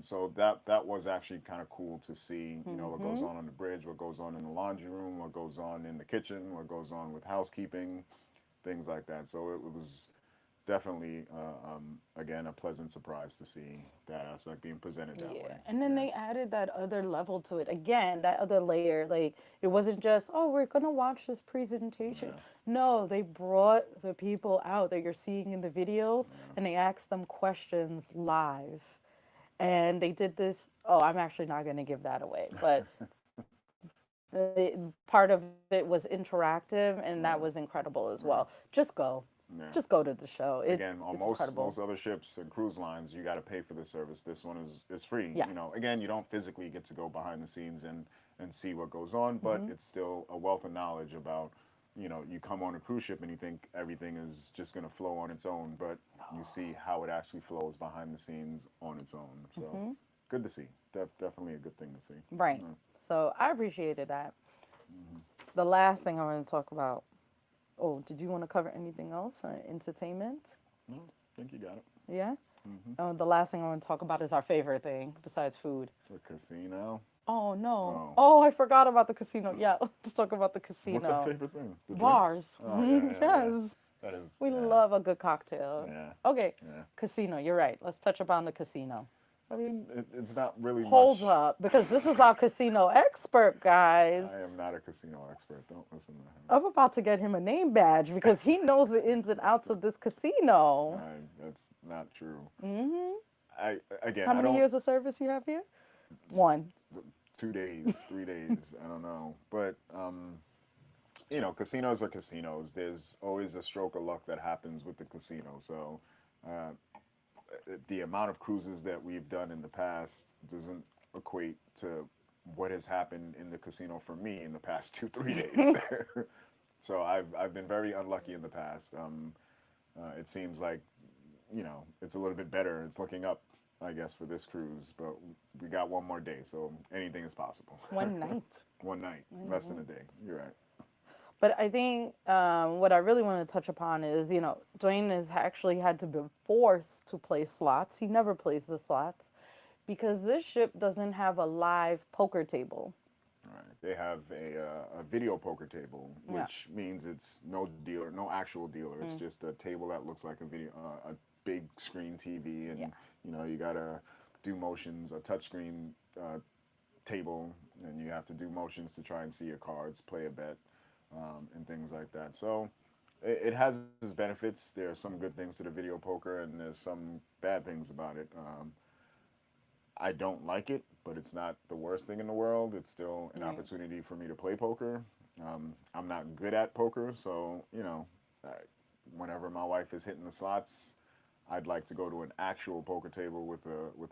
So that was actually kind of cool to see, what goes on the bridge, what goes on in the laundry room, what goes on in the kitchen, what goes on with housekeeping, things like that. So it was definitely, again, a pleasant surprise to see that aspect being presented that Yeah. way. And then Yeah, they added that other level to it. Again, that other layer. Like, it wasn't just, oh, we're going to watch this presentation. yeah, No, they brought the people out that you're seeing in the videos yeah. and they asked them questions live. And they did this. Oh, I'm actually not going to give that away. But part of it was interactive and that Right, was incredible as right. well. Just go. Yeah. Just go to the show. Again, on It's most incredible. other ships and cruise lines, you got to pay for the service. This one is free. Yeah. You know, again, you don't physically get to go behind the scenes and see what goes on, but it's still a wealth of knowledge about. You know, you come on a cruise ship and you think everything is just going to flow on its own, but you see how it actually flows behind the scenes on its own. So, good to see. Definitely a good thing to see. Right. Yeah. So I appreciated that. Hmm. The last thing I want to talk about. Oh, did you want to cover anything else for entertainment? No, I think you got it. Yeah. Hmm. The last thing I want to talk about is our favorite thing besides food. The casino. Oh no. Oh, Oh, I forgot about the casino. Yeah, let's talk about the what's our casino. favorite thing? The drinks? Bars. Oh yeah, yeah, yeah. Yes. That is, We yeah, love a good cocktail. yeah, Okay, yeah. casino. You're right. Let's touch upon the casino. I mean, it's not really Hold much. up, because this is our casino expert, guys. I am not a casino expert. Don't listen to I'm about to get him a name badge because he knows the ins and outs of this him. casino. That's not true. Hmm. I again, How I many don't. years of service you have here? One. 2 days, 3 days. I don't know, but casinos are casinos. There's always a stroke of luck that happens with the casino. So, uh, the amount of cruises that we've done in the past doesn't equate to what has happened in the casino for me in the past 2 3 days. So I've been very unlucky in the past. It seems like it's a little bit better. It's looking up, I guess, for this cruise, but we got one more day, so anything is possible. One night. One night, One less than a night. day. You're right. But I think what I really want to touch upon is, Dwayne has actually had to be forced to play slots. He never plays the slots because this ship doesn't have a live poker table. All right. They have a video poker table, Yeah. which means it's no dealer, no actual dealer. It's Mm. just a table that looks like a big screen TV, Yeah. and you gotta do motions, a touchscreen table, and you have to do motions to try and see your cards, play a bet, and things like that. So it has its benefits. There are some good things to the video poker, and there's some bad things about it. I don't like it, but it's not the worst thing in the world. It's still an Right. opportunity for me to play poker. I'm not good at poker, so whenever my wife is hitting the slots, I'd like to go to an actual poker table with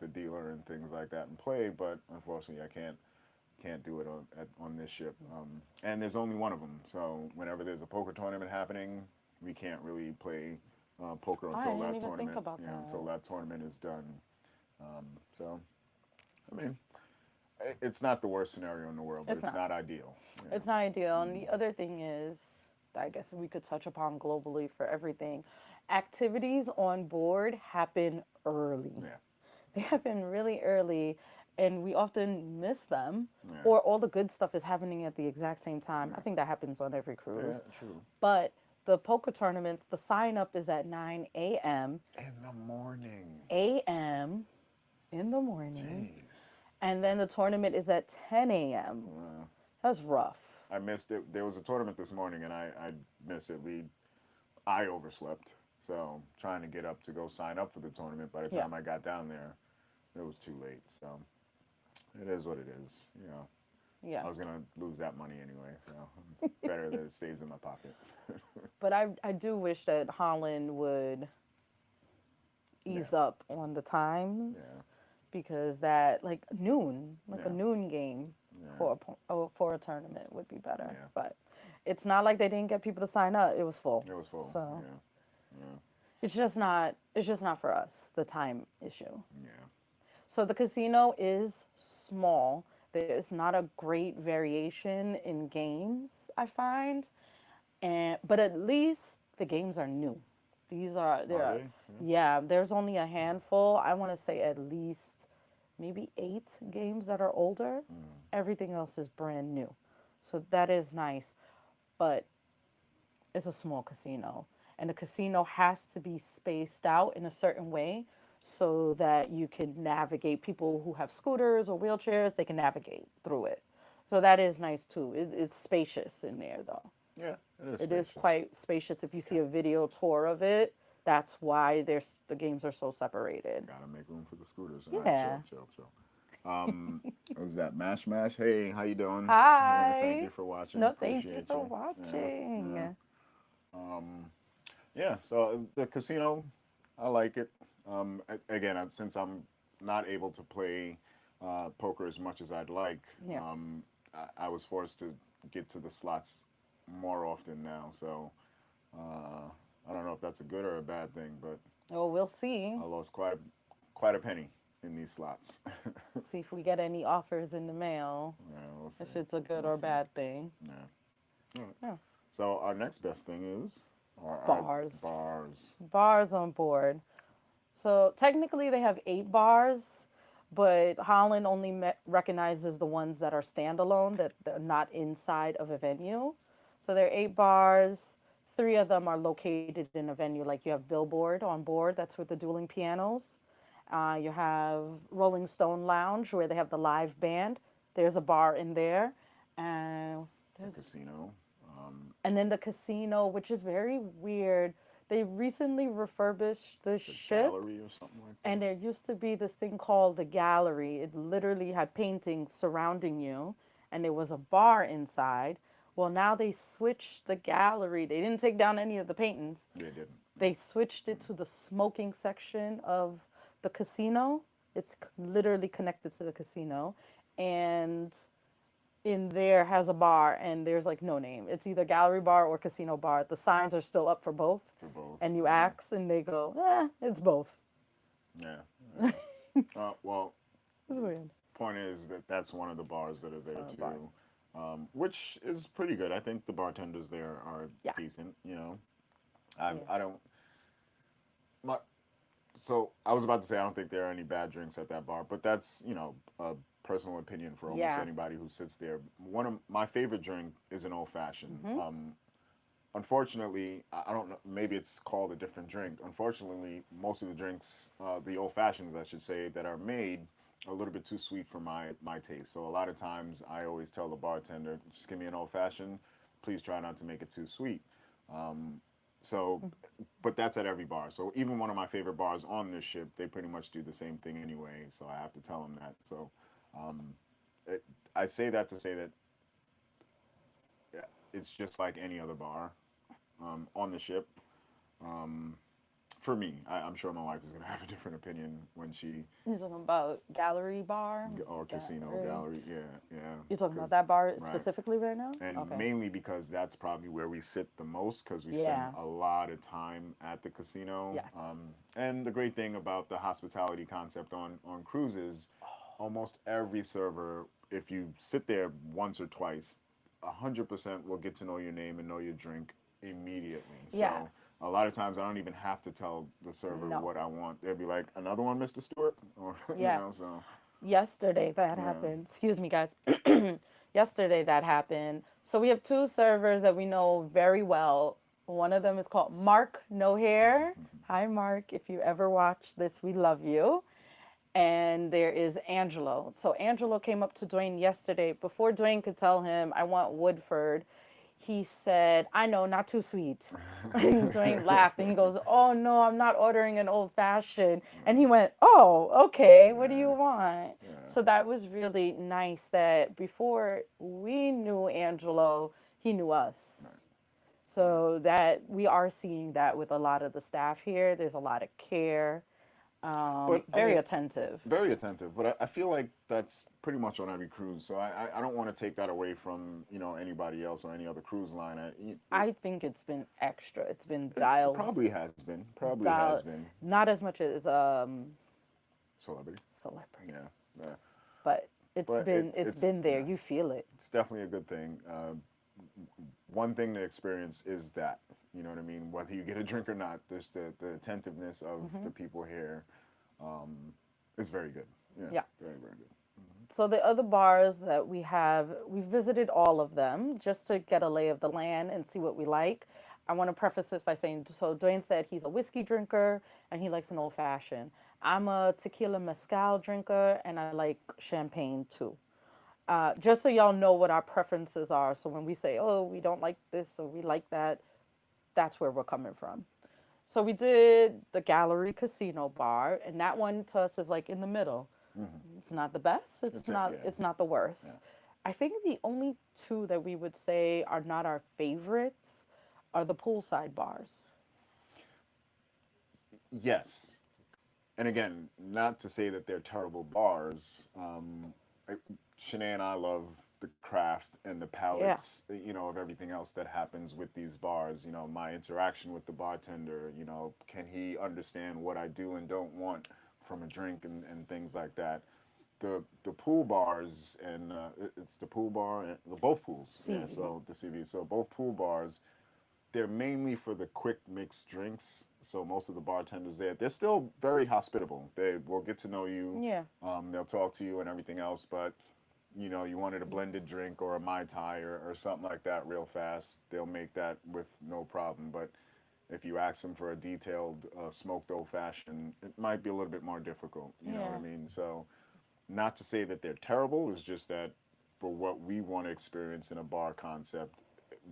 a dealer and things like that and play. But unfortunately, I can't do it on this ship. And there's only one of them, so whenever there's a poker tournament happening, we can't really play poker I until didn't that even think tournament. about Until that. that tournament is done. So I mean, it's not the worst scenario in the world, but It's it's not. not ideal. It's Yeah. not ideal. And the other thing is, I guess we could touch upon globally for everything. Activities on board happen early. Yeah. They happen really early, and we often miss them, Yeah. or all the good stuff is happening at the exact same time. I Yeah. think that happens on every Yeah. cruise. True. But the poker tournaments, the sign up is at 9 a.m. In the morning. a.m. in the morning, Jeez. and then the tournament is at 10 a.m. Uh, That's rough. I missed it. There was a tournament this morning, and I missed it. I overslept, so trying to get up to go sign up for the tournament. By the Yeah. time I got down there, it was too late. So it is what it is. Yeah. I was gonna lose that money anyway, so better that it stays in my pocket. But I do wish that Holland would Yeah. ease up on the times Yeah. because that like noon, like a Yeah. noon game Yeah. for a tournament would be better. Yeah. But it's not like they didn't get people to sign up. It was full. It was full. So Yeah. Yeah. it's just not for us, the time issue. Yeah. So the casino is small. There's not a great variation in games, I find. But at least the games are new. These are there Are are they? Yeah. yeah, there's only a handful. I want to say at least maybe 8 games that are older. Mm. Everything else is brand new. So that is nice, but it's a small casino. and the casino has to be spaced out in a certain way so that you can navigate. People who have scooters or wheelchairs, they can navigate through it. So that is nice too. It's spacious in there though. Yeah, it is It is spacious. quite spacious. If you see Got, a video tour of it, that's why there's the games are so separated. gotta make room for the scooters. All right, chill, Yeah. chill, chill. Um, what was that? Mash Mash. Hey, how you doing? Yeah, thank you Hi. for watching. No, thank you Appreciate for you. Yeah, yeah. watching. Um, yeah. So the casino, I like it. Again, since I'm not able to play poker as much as I'd like, Yeah. I was forced to get to the slots more often now. So I don't know if that's a good or a bad thing, but Oh, we'll see. I lost quite a penny in these slots. See if we get any offers in the mail. Yeah, we'll see. If it's a good We'll or see. bad thing. Yeah. All right. Yeah. So our next best thing is our Bars. bars. Bars on board. So technically they have 8 bars, but Holland only recognizes the ones that are standalone, that they're not inside of a venue. So there are 8 bars. 3 of them are located in a venue, like you have Billboard on board, that's with the dueling pianos. You have Rolling Stone Lounge, where they have the live band. There's a bar in there. And The there's casino. and then the casino, which is very weird. They recently refurbished the It's the ship, gallery or something like and that. there used to be this thing called the gallery. It literally had paintings surrounding you, and there was a bar inside. Well, now they switched the gallery. They didn't take down any of the paintings. They didn't. No. They switched it to the smoking section of the casino. It's literally connected to the casino. And in there has a bar, and there's like no name. It's either gallery bar or casino bar. The signs are still up for both. For both. And you Yeah. ask, and they go, it's both. Yeah. Well, It's weird. point is that that's one of the bars that are It's there one of the too, bars. which is pretty good. I think the bartenders there are Yeah. decent. Yeah. I don't. My, so I was about to say I don't think there are any bad drinks at that bar, but that's a personal opinion for almost Yeah. anybody who sits there. One of my favorite drink is an old fashioned. Mm-hmm. Unfortunately, I don't know. Maybe it's called a different drink. Unfortunately, most of the drinks, the old fashions, I should say, that are made are a little bit too sweet for my taste. So a lot of times, I always tell the bartender, just give me an old fashioned. Please try not to make it too sweet. Um, so, but that's at every bar. So even one of my favorite bars on this ship, they pretty much do the same thing anyway. So I have to tell them that. So um, it, I say that to say that it's just like any other bar on the ship. Um, for me, I'm sure my wife is going to have a different opinion when she You're talking about gallery bar? or casino Gallery. gallery, yeah, yeah, You're talking about because that bar right, specifically right now? and Okay. mainly because that's probably where we sit the most because we spend Yeah. a lot of time at the casino. Yes. And the great thing about the hospitality concept on cruises, almost every server, if you sit there once or twice, 100% will get to know your name and know your drink immediately. Yeah. So a lot of times I don't even have to tell the server No. what I want. They'll be like, "Another one, Mr. Stewart," or Yeah. so Yesterday that yeah. happened. Excuse me, guys. Yesterday that happened. So we have 2 servers that we know very well. One of them is called Mark No Hair. Hi, Mark. If you ever watch this, we love you. And there is Angelo. So Angelo came up to Dwayne yesterday. Before Dwayne could tell him, I want Woodford, he said, I know, not too sweet. And Dwayne laughed and he goes, oh no, I'm not ordering an old fashioned. And he went, oh, okay, what do you Yeah, want? yeah, So that was really nice that before we knew Angelo, he knew right, us. right. So that we are seeing that with a lot of the staff here. There's a lot of care, But I very mean, attentive. very attentive. But I feel like that's pretty much on every cruise. So I don't want to take that away from anybody else or any other cruise line. I think it's been extra. It's been It dialed, probably has been. Probably has dialed, been. not as much as Celebrity. celebrity, Yeah, yeah. but it's But been it's it's been there. yeah, You feel it. it's definitely a good thing. One thing to experience is that you know what I mean. Whether you get a drink or not, there's the attentiveness of the people here um, is very good. Yeah, Yeah. very very good. So the other bars that we have, we visited all of them just to get a lay of the land and see what we like. I want to preface this by saying, so Dwayne said he's a whiskey drinker and he likes an old fashioned. I'm a tequila mezcal drinker and I like champagne too. Just so y'all know what our preferences are. So when we say, oh, we don't like this or we like that, that's where we're coming from. So we did the Gallery Casino Bar, and that one to us is like in the middle. Hmm. It's not the best. It's It's it. not. Yeah. It's not the Yeah. worst. I think the only two that we would say are not our favorites are the poolside bars. Yes. And again, not to say that they're terrible bars. I, Shanae and I love the craft and the Yeah. palettes, of everything else that happens with these bars. My interaction with the bartender. Can he understand what I do and don't want from a drink and things like that. The pool bars and it's the pool bar and both pools. See Yeah, you. so the CV. So both pool bars, they're mainly for the quick mixed drinks. So most of the bartenders there, they're still very hospitable. They will get to know you. Yeah. They'll talk to you and everything else. But you wanted a blended drink or a mai tai or something like that real fast, they'll make that with no problem. But if you ask them for a detailed smoked old fashioned, it might be a little bit more difficult. You know what I Yeah. mean? So not to say that they're terrible. It's just that for what we want to experience in a bar concept,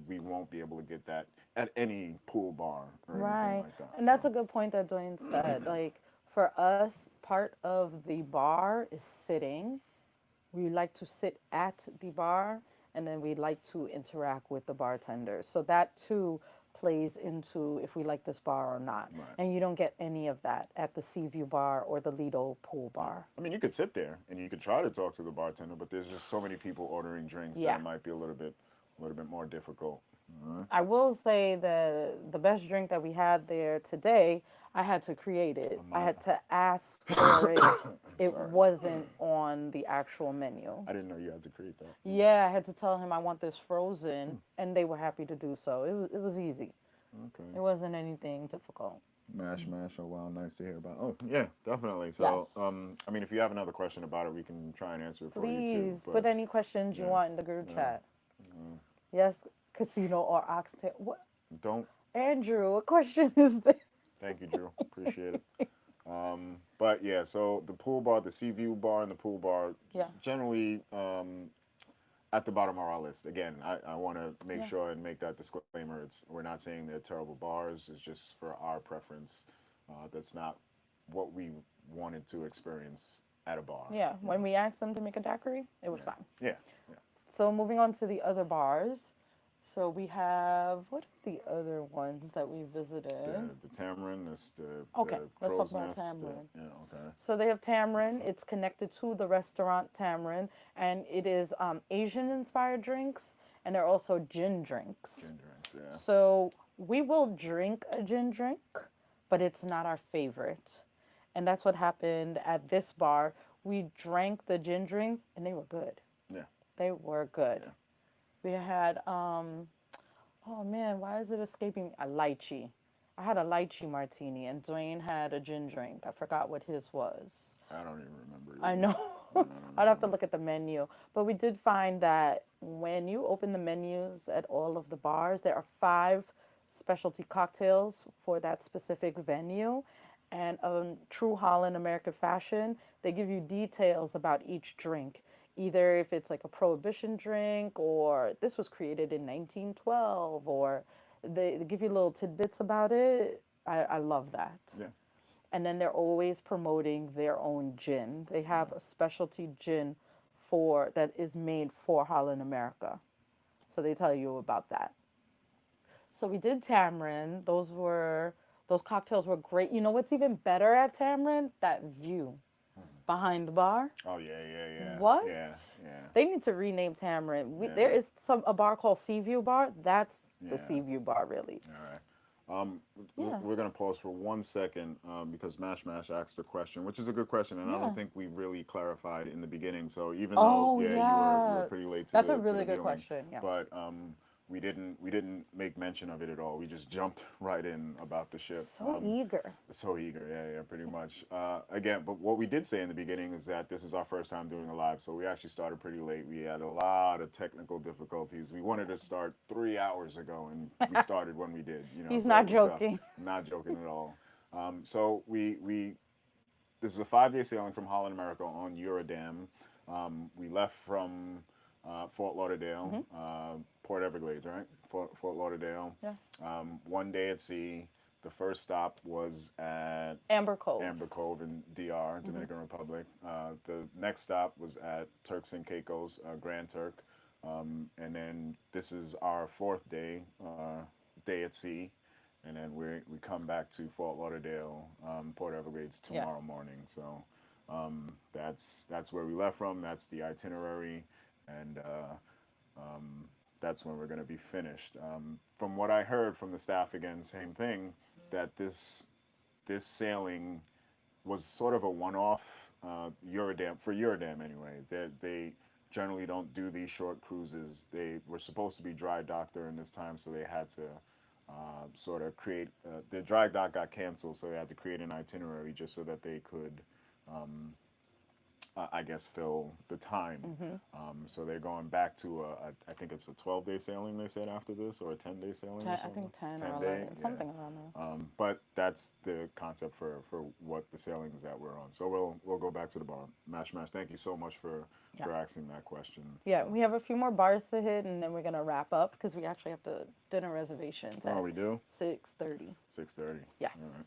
we won't be able to get that at any pool bar or anything Right. like that. And So that's a good point that Dwayne said. Like for us, part of the bar is sitting. We like to sit at the bar and then we like to interact with the bartender. So that too plays into if we like this bar or not. right. And you don't get any of that at the Seaview bar or the Lido pool Yeah. bar. I mean, you could sit there and you could try to talk to the bartender, but there's just so many people ordering drinks that Yeah. it might be a little bit more difficult. All right. I will say that the best drink that we had there today, I had to create it. I'm I not. had to ask for it. It Sorry. wasn't on the actual menu. I didn't know you had to create that. Yeah, I had to tell him I want this Hmm. frozen, and they were happy to do so. It was easy. Okay. It wasn't anything difficult. Mash, mash. Oh, wow. Nice to hear about. Oh, yeah, definitely. So, Yes. I mean, if you have another question about it, we can try and answer it for you too. Please put But any questions you yeah, want in the group yeah. chat. Yes, casino or oxtail. What, Don't. Andrew? What question is this? Thank you, Drew. Appreciate it. But yeah, so the pool bar, the sea view bar, and the pool bar, Yeah, generally at the bottom of our list. Again, I want to make yeah, sure and make that disclaimer. We're not saying they're terrible bars. It's just for our preference. That's not what we wanted to experience at a bar. yeah. You When know. we asked them to make a daiquiri, it was Yeah. fine. Yeah. Yeah. So moving on to the other bars. So we have what are the other ones that we visited? The tamarind. That's Okay, the let's talk crow's about nest. Tamarind. Yeah. Okay. So they have Tamarind. It's connected to the restaurant Tamarind, and it is Asian-inspired drinks, and they're also gin drinks. Gin drinks. Yeah. So we will drink a gin drink, but it's not our favorite. And that's what happened at this bar. We drank the gin drinks, and they were good. Yeah. They were good. Yeah. We had oh man, why is it escaping me? A lychee. I had a lychee martini, and Dwayne had a gin drink. I forgot what his was. I don't even remember I either. know. I don't I'd have to remember. look at the menu. But we did find that when you open the menus at all of the bars, there are five specialty cocktails for that specific venue. And true Holland American fashion, they give you details about each drink. Either if it's like a prohibition drink or this was created in 1912 or they give you little tidbits about it. I love that. Yeah. And then they're always promoting their own gin. They have a specialty gin for that is made for Holland America. So they tell you about that. So we did tamarind. Those cocktails were great. You know what's even better at tamarind? That view behind the bar. Oh yeah, yeah, yeah, What? yeah, yeah, They need to rename Tamarind. There yeah, is a bar called Seaview Bar. That's the yeah. Seaview Bar, really. All right. Yeah, We're gonna pause for 1 second because Mash Mash asked a question, which is a good question, and I don't yeah. think we really clarified in the beginning. So even though, Oh yeah, you were yeah, pretty late that's a to really the good viewing, question. Yeah. but we didn't make mention of it at all. We just jumped right in about the ship. So eager. So eager, yeah, pretty much. Again, but what we did say in the beginning is that this is our first time doing a live, so we actually started pretty late. We had a lot of technical difficulties. We wanted to start 3 hours ago, and we started when we did. He's So not it was tough. joking. I'm not joking at all. So we this is a 5 day sailing from Holland, America on Eurodam. We left from Fort Lauderdale, Hmm. Port Everglades, right? Fort Lauderdale. Yeah. 1 day at sea. The first stop was at Amber Cove. Amber Cove in DR, Hmm. Dominican Republic. The next stop was at Turks and Caicos, Grand Turk. And then this is our fourth day at sea. And then we come back to Fort Lauderdale, Port Everglades Yeah. tomorrow morning. So that's where we left from. That's the itinerary, and that's when we're going to be finished. From what I heard from the staff, again, same thing, that this sailing was sort of a one-off Eurodam for Eurodam anyway. They generally don't do these short cruises. They were supposed to be dry docked during this time, so they had to sort of create the dry dock got canceled, so they had to create an itinerary just so that they could um, I guess, fill the time. Hmm. So they're going back to I think it's a 12-day sailing they said after this, or a 10-day sailing or I something. think 10 or 10 day, 11, yeah. something around there. But that's the concept for what the sailings that we're on. So we'll go back to the bar. Mash. Thank you so much Yeah. for asking that question. Yeah, So, we have a few more bars to hit, and then we're gonna wrap up because we actually have to dinner reservations oh, at we do 6:30. 6:30. Yes. All right.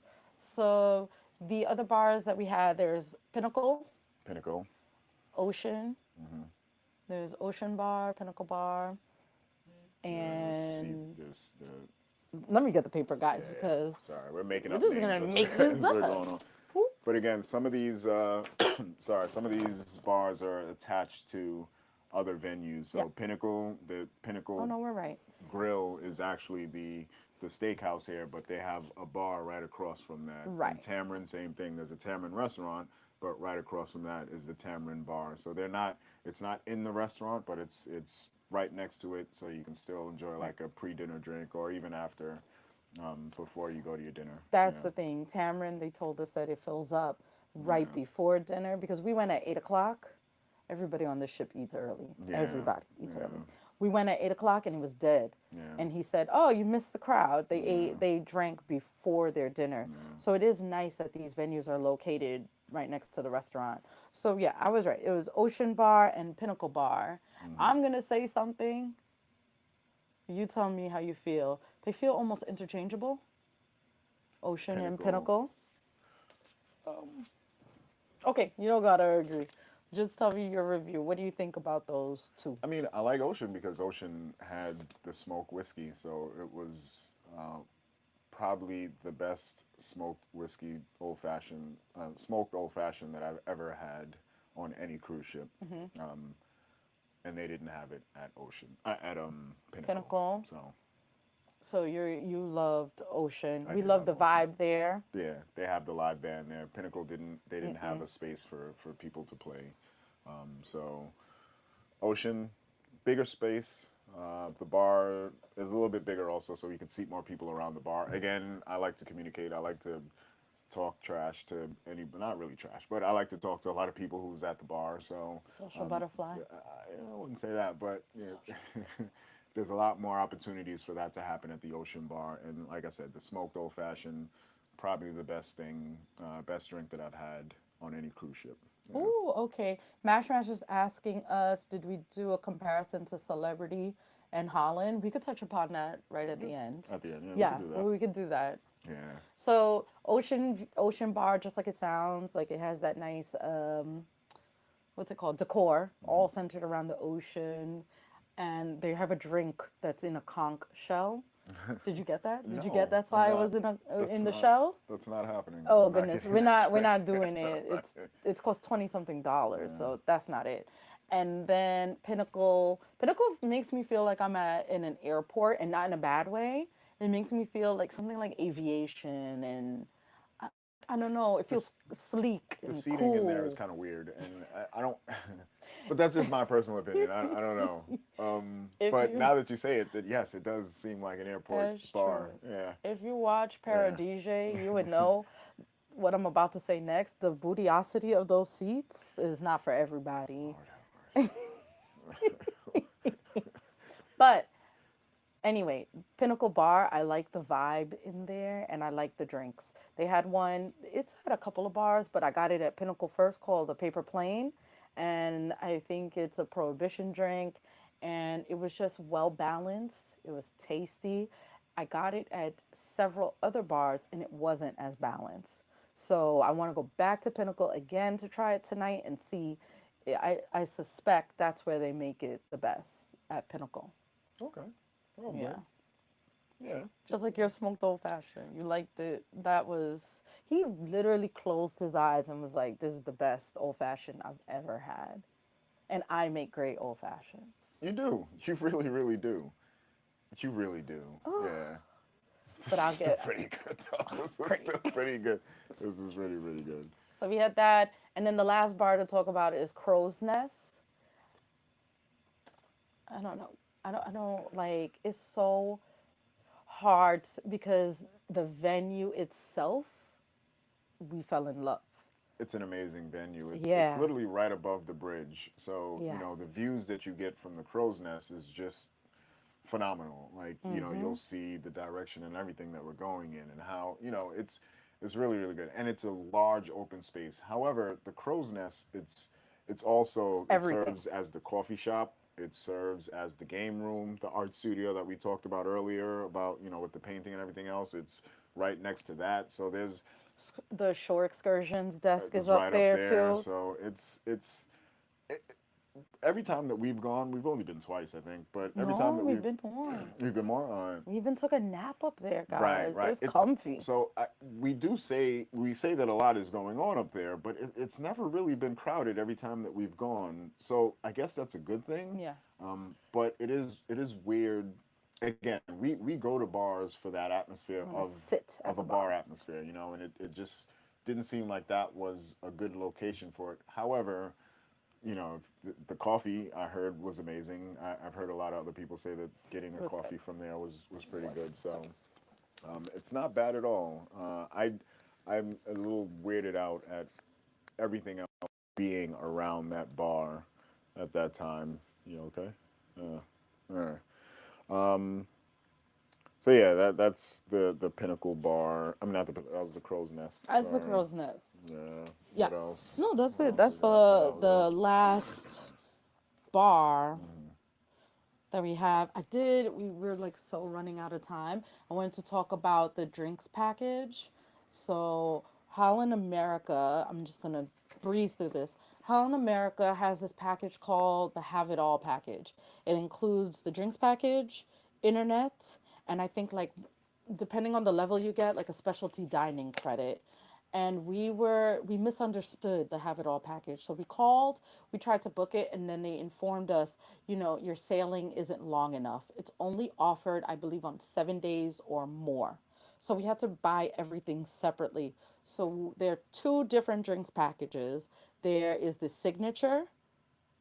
So the other bars that we had, there's Pinnacle, Pinnacle. Ocean. Hmm. There's Ocean Bar, Pinnacle Bar, See and this the let me get the paper, yeah guys, yeah. because Sorry, we're making we're up just names gonna as make this as we're up. going on. But Oops. again, some of these, some of these bars are attached to other venues. Yeah. So Pinnacle, the Oh Pinnacle no, we're right. Grill is actually the steakhouse here, but they have a bar right across from that. And Right. Tamarind, same thing. There's a Tamarind restaurant, but right across from that is the Tamarind bar. So they're not. It's not in the restaurant, but it's right next to it, so you can still enjoy Right. like a pre-dinner drink or even after, before you go to your dinner. That's Yeah, the thing. Tamarind, they told us that it fills up right yeah, before dinner because we went at 8 o'clock. Everybody on the ship eats early. yeah, Everybody eats yeah, early. We went at 8 o'clock and it was dead. yeah, And he said, "Oh, you missed the crowd. They yeah, ate, they drank before their dinner." yeah. So it is nice that these venues are located right next to the restaurant. So yeah, I was right. It was Ocean Bar and Pinnacle Bar. Hmm. I'm gonna say something. You tell me how you feel. They feel almost interchangeable. Ocean and Pinnacle. Pinnacle. Okay, you don't gotta agree. Just tell me your review. What do you think about those two? I mean, I like Ocean because Ocean had the smoked whiskey, so it was probably the best smoked whiskey smoked old fashioned that I've ever had on any cruise ship. Hmm. Um, and they didn't have it at Ocean, at Pinnacle. Pinnacle. So So you loved Ocean. I We did loved love the Ocean. vibe there. Yeah, they have the live band there. Pinnacle didn't. They didn't have Mm-mm. a space for people to play. So Ocean, bigger space. The bar is a little bit bigger also, so you can seat more people around the bar. Again, I like to communicate. I like to talk trash to any, not really trash, but I like to talk to a lot of people who's at the bar. So Social butterfly. I wouldn't say that, but Social. there's a lot more opportunities for that to happen at the Ocean Bar. And like I said, the smoked old fashioned, probably the best thing, best drink that I've had on any cruise ship. Yeah. Ooh, okay. Mash is asking us, did we do a comparison to Celebrity and Holland? We could touch upon that right at Yeah. the end. At the end, yeah, we could Yeah, do that. we could do that. Yeah. So Ocean Bar, just like it sounds, like it has that nice what's it called, decor, Hmm. all centered around the ocean, and they have a drink that's in a conch shell. Did you get that? Did you get No, that's I'm why it not. was That's in the not. shell? That's not happening. Oh I'm not goodness, kidding. we're not doing it. It's cost 20 something dollars, Yeah. so that's not it. And then Pinnacle makes me feel like I'm at in an airport and not in a bad way. It makes me feel like something like aviation and I don't know. It feels This sleek the and seating in there is cool. kind of weird, and I don't. But that's just my personal opinion. I don't know. If But you, now that you say it, that yes, it does seem like an airport that's bar. true. Yeah, If you watch yeah. Paradise, you would know what I'm about to say next. The bootyosity of those seats is not for everybody. Lord have mercy. But anyway, Pinnacle Bar, I like the vibe in there and I like the drinks. They had one, it's had a couple of bars, but I got it at Pinnacle first called the Paper Plane. And I think it's a prohibition drink. And it was just well balanced, it was tasty. I got it at several other bars and it wasn't as balanced. So I want to go back to Pinnacle again to try it tonight and see. I suspect that's where they make it the best at Pinnacle. Okay, probably. Yeah. Yeah. Just like your smoked old fashioned. You liked it. That was, he literally closed his eyes and was like, this is the best old fashioned I've ever had. And I make great old fashions. You do. You really, really do. You really do. Oh, Yeah. but This is I'll still get pretty good, though. This is pretty. still pretty good. This is really, really good. So we had that. And then the last bar to talk about is Crow's Nest. I don't know. I don't like, it's so hard because the venue itself, we fell in love. It's an amazing venue. It's Yeah. literally right above the bridge. So, the Yes. views that you get from the crow's nest is just phenomenal. Like, you'll Mm-hmm. see the direction and everything that we're going in and how, it's really, really good. And it's a large open space. However, the crow's nest, it's It's also it everything. serves as the coffee shop. It serves as the game room, the art studio that we talked about earlier, about, with the painting and everything else. It's right next to that. So there's The shore excursions desk is it's up right up there there. too. So it, every time that we've gone, we've only been twice, I think, but every time No, that we've been more. we've been more on. We even took a nap up there, Right, guys. It right. was It's comfy. so we say that a lot is going on up there, but it's never really been crowded every time that we've gone. So I guess that's a good thing. Yeah. But it is weird. Again, we go to bars for that atmosphere You want to of sit a at the bar bar. atmosphere, and it just didn't seem like that was a good location for it. However, the coffee I heard was amazing. I've heard a lot of other people say that getting It the was good. coffee from there was It pretty was. good. So So it's not bad at all. I'm a little weirded out at everything else being around that bar at that time. You okay? All right. Um, so yeah, that's the Pinnacle Bar. I mean, not that was the Crow's Nest. that's the Sorry. crow's nest. Yeah. Yeah. What else? No, that's What it. else That's we got? That was the last bar it. that we have. We were like so running out of time. I wanted to talk about the drinks package. So, Holland America, I'm just going to breeze through this. Holland America has this package called the Have It All package. It includes the drinks package, internet, and I think like depending on the level you get, like a specialty dining credit. And we misunderstood the have it all package. So we called, we tried to book it, and then they informed us, your sailing isn't long enough. It's only offered, I believe, on 7 days or more. So we had to buy everything separately. So there are two different drinks packages. There is the signature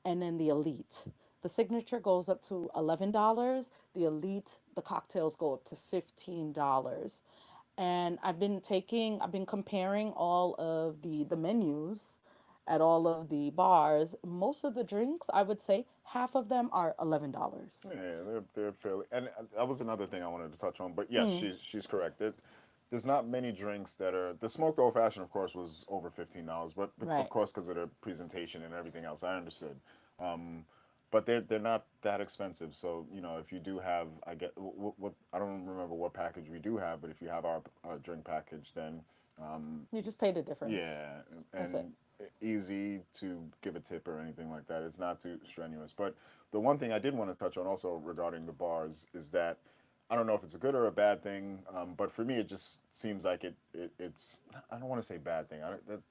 and then the elite. The signature goes up to $11. The elite, the cocktails go up to $15. And I've been comparing all of the menus at all of the bars. Most of the drinks, I would say, half of them are $11. Yeah, they're fairly, and that was another thing I wanted to touch on. But yes, she's correct. There's not many drinks that are the smoked old fashioned. Of course, was over $15, but of Right. course because of the presentation and everything else, I understood. Um, but they're not that expensive. So if you do have, I get what I don't remember what package we do have, but if you have our drink package, then You just pay the difference. yeah, That's it. and easy to give a tip or anything like that. It's not too strenuous. But the one thing I did want to touch on also regarding the bars is that I don't know if it's a good or a bad thing, but for me it just seems like it's I don't want to say bad thing.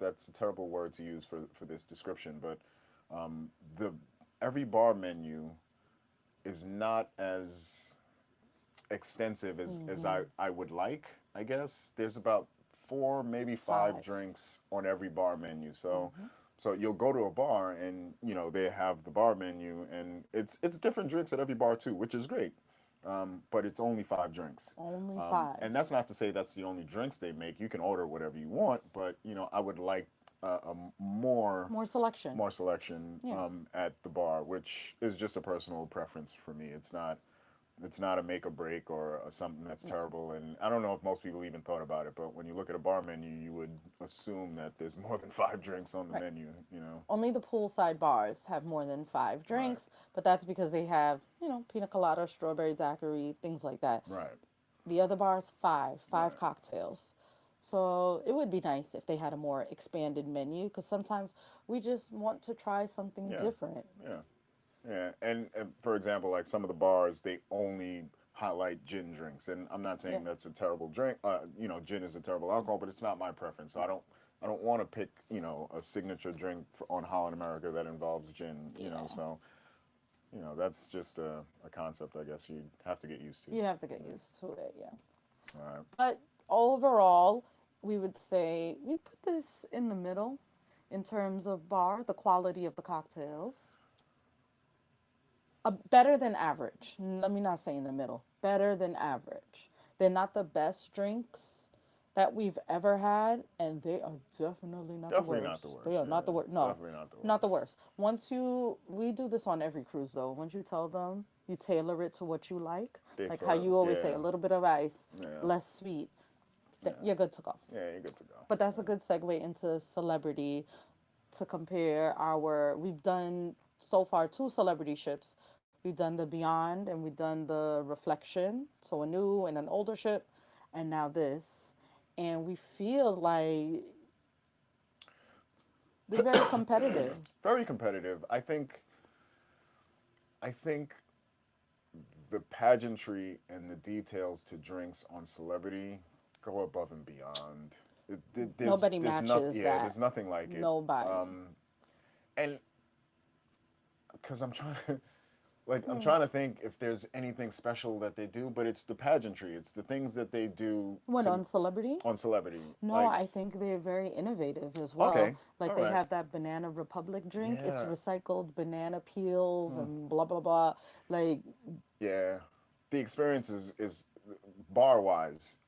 That's a terrible word to use for this description, but the every bar menu is not as extensive as I would like, I guess. There's about four, maybe five Five. drinks on every bar menu. So So you'll go to a bar and they have the bar menu and it's different drinks at every bar too, which is great. But it's only 5 drinks. Only five. And that's not to say that's the only drinks they make. You can order whatever you want, but I would like a more More selection. more selection Yeah. at the bar, which is just a personal preference for me. It's not a make or break or something that's Yeah. terrible. And I don't know if most people even thought about it, but when you look at a bar menu, you would assume that there's more than 5 drinks on the Right. menu. You know. Only the poolside bars have more than five Right. drinks, but that's because they have, pina colada, strawberry daiquiri, things like that. Right. The other bars, five Right. cocktails. So it would be nice if they had a more expanded menu because sometimes we just want to try something Yeah. different. Yeah. Yeah. And for example, like some of the bars, they only highlight gin drinks, and I'm not Yeah. saying that's a terrible drink. Gin is a terrible alcohol, but it's not my preference. So I don't want to pick a signature drink on Holland America that involves gin. Yeah. So that's just a concept I guess you'd have to get used to. You have to get Yeah. used to it, yeah. All right. But overall, we would say we put this in the middle in terms of bar, the quality of the cocktails. Better than average. Let me not say in the middle. Better than average. They're not the best drinks that we've ever had, and they are definitely not the Definitely not the worst. They worst. are not the Yeah. worst. No, Definitely not the not the worst. worst. We do this on every cruise though. Once you tell them, you tailor it to what you They like how sort of you always say, yeah. a little bit of ice, Yeah. less sweet, Yeah. you're good to go. Yeah. You're good to go. But that's a Yeah. good segue into celebrity to compare we've done so far two celebrity ships. We've done the Beyond and we've done the Reflection, so a new and an older ship, and now this. And we feel like they're very competitive. Very competitive. I think the pageantry and the details to drinks on Celebrity go above and beyond. There's Nobody there's nothing. matches Yeah, that. there's nothing like it. Nobody. And because I'm Hmm. trying to think if there's anything special that they do, but it's the pageantry. It's the things that they do When to on Celebrity? on Celebrity. No, Like, I think they're very innovative as well. okay, Like all they right, have that Banana Republic drink. It's yeah, recycled banana peels hmm, and blah blah blah. Like, yeah. The experience is bar wise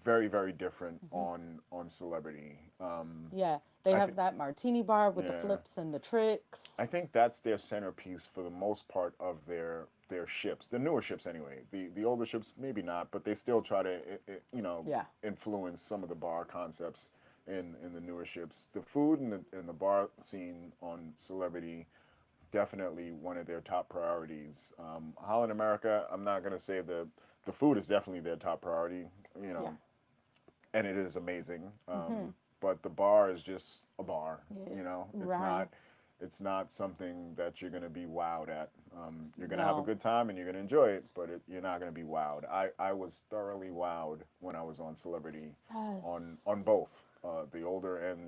very very different on Celebrity. yeah, they I have think that martini bar with the yeah, flips and the I tricks. think that's their centerpiece for the most part of their ships, the newer ships anyway. The older ships maybe not, but they still try to Yeah. influence some of the bar concepts in the newer ships. The food and the bar scene on Celebrity definitely one of their top priorities. Holland America, I'm not gonna say the food is definitely their top priority. You Yeah. know, and it is amazing. Mm-hmm. But the bar is just a bar. Yeah. It's Right. not something that you're gonna be wowed at. You're gonna have a No. good time and you're gonna enjoy it, but you're not gonna be wowed. I was thoroughly wowed when I was on Celebrity, on Yes. both the older and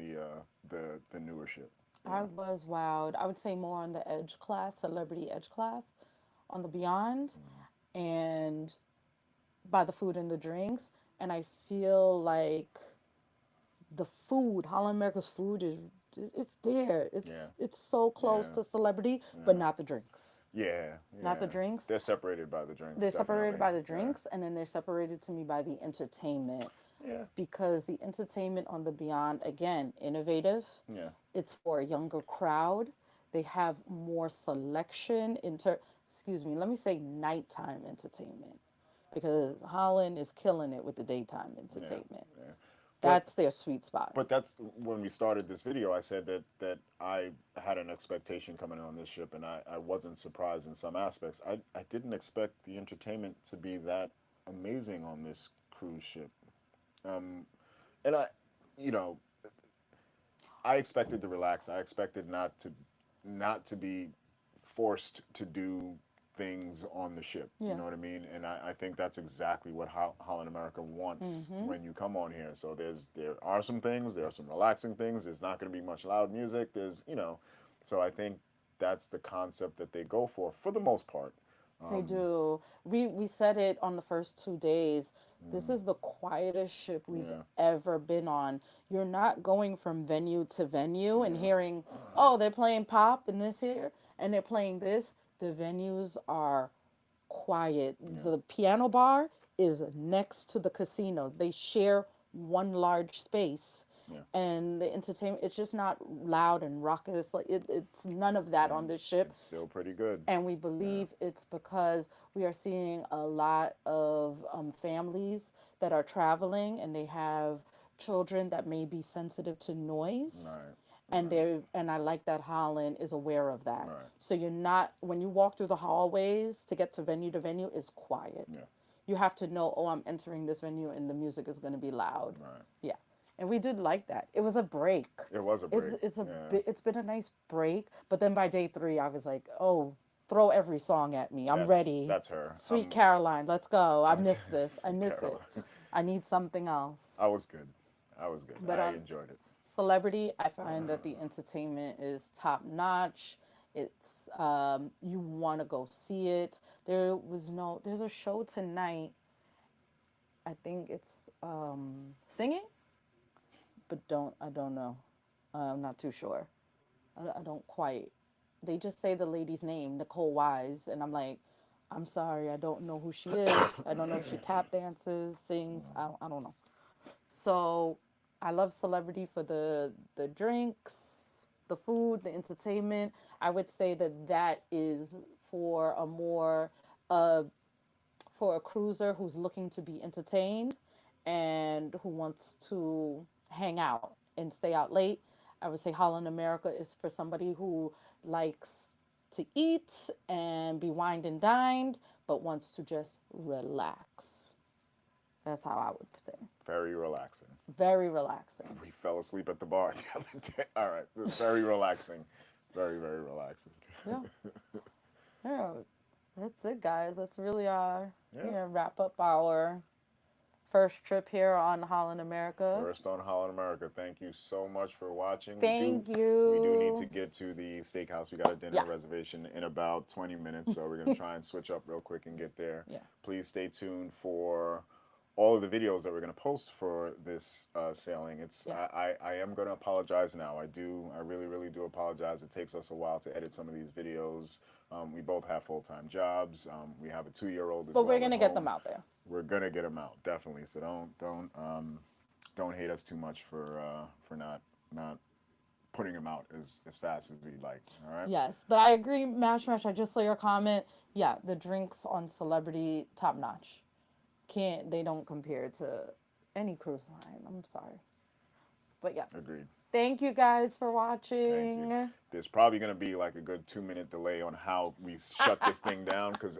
the newer ship. I Yeah. was wowed. I would say more on the edge class, celebrity edge class, on the Beyond, and by the food and the drinks. And I feel like the food, Holland America's food is it's there. Yeah. It's so close Yeah. to celebrity, but Yeah. not the drinks. Yeah. Not the Yeah. drinks. They're separated by the drinks, They're separated definitely. by the Yeah. drinks, and then they're separated to me by the entertainment Yeah. because the entertainment on the Beyond, again, innovative. Yeah. It's for a younger crowd. They have more selection excuse me, let me say nighttime entertainment because Holland is killing it with the daytime Yeah. entertainment. Yeah. But That's their sweet spot. that's when we started this video. I said that I had an expectation coming on this ship, and I wasn't surprised in some aspects. I didn't expect the entertainment to be that amazing on this cruise ship. Um, and you know, I expected to relax. I expected not to be forced to do things on the ship. You Yeah. know what I mean? And I think that's exactly what Holland America wants Mm-hmm. when you come on here. So there are some things, there are some relaxing things. There's not going to be much loud music. So I think that's the concept that they go for the most part. They do. We said it on the first 2 days. This is the quietest ship we've Yeah, ever been on. You're not going from venue to venue and yeah, hearing, oh, they're playing pop and this here and they're playing this. The venues are quiet. yeah, The piano bar is next to the casino. They share one large space. yeah. And the entertainment, it's just not loud and raucous. Like it's none of that on And this ship. it's still pretty good. And we Yeah, believe it's because we are seeing a lot of families that are traveling and they have children that may be sensitive to noise. right, And right, I like that Holland is aware of that. right. So you're not, when you walk through the hallways to get to venue, is quiet. Yeah, You have to know, oh, I'm entering this venue and the music is going to be loud. right. Yeah. And we did like that. It was a break. It was a break. Yeah, It's been a nice break, but then by day 3 I was like, "Oh, throw every song at me. I'm that's ready. that's her. Sweet Caroline, let's go. I miss this. I Sweet miss it. Caroline. I need something else." I was good. I was good. But I enjoyed it. Celebrity, I find that the entertainment is top notch. It's you want to go see it. There's a show tonight. I think it's singing, but I don't know. I'm not too sure. I don't quite. They just say the lady's name, Nicole Wise, and I'm like, I'm sorry, I don't know who she is. I don't know if she tap dances, sings. I don't know. So I love Celebrity for the drinks, the food, the entertainment. I would say that that is for a more uh, for a cruiser who's looking to be entertained and who wants to hang out and stay out late. I would say Holland America is for somebody who likes to eat and be wined and dined, but wants to just relax. That's how I would say. Very relaxing. Very relaxing. We fell asleep at the bar the other day. All right, very relaxing. Very, very relaxing. Yeah. Yeah. That's it, guys. That's really our Yeah. wrap up our first trip here on Holland America. First on Holland America. Thank you so much for watching. Thank We do need to you. get to the steakhouse. We got a dinner Yeah. reservation in about 20 minutes, so we're gonna try and switch up real quick and get there. Yeah. Please stay tuned for all of the videos that we're gonna post for this sailing. It's Yeah. I am gonna apologize now. I really really do apologize. It takes us a while to edit some of these videos. We both have full-time jobs. We have a 2-year-old as But we're well at gonna get them home. out there. We're gonna get them out definitely. So don't hate us too much for not putting them out as fast as we'd like. All right. Yes, but I agree, Mash. I just saw your comment. Yeah, the drinks on Celebrity top notch. Can't They don't compare to any cruise line. I'm sorry, but yeah. Agreed. Thank you guys for Thank you. watching. There's probably gonna be like a good 2 minute delay on how we shut this thing down because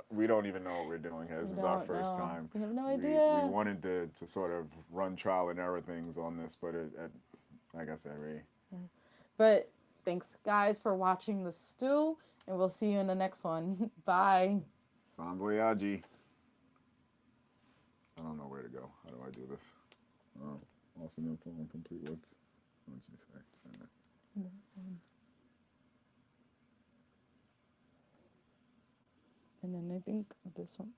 we don't even know what we're doing here. This We is our don't first know. time. We have no We idea. wanted to sort of run trial and error things on this, but like I said, But thanks, guys, for watching the stew, and we'll see you in the next one. Bye. bon voyage. I don't know where to go. How do I do this? Awesome info and complete with. What did you say? And then I think this one.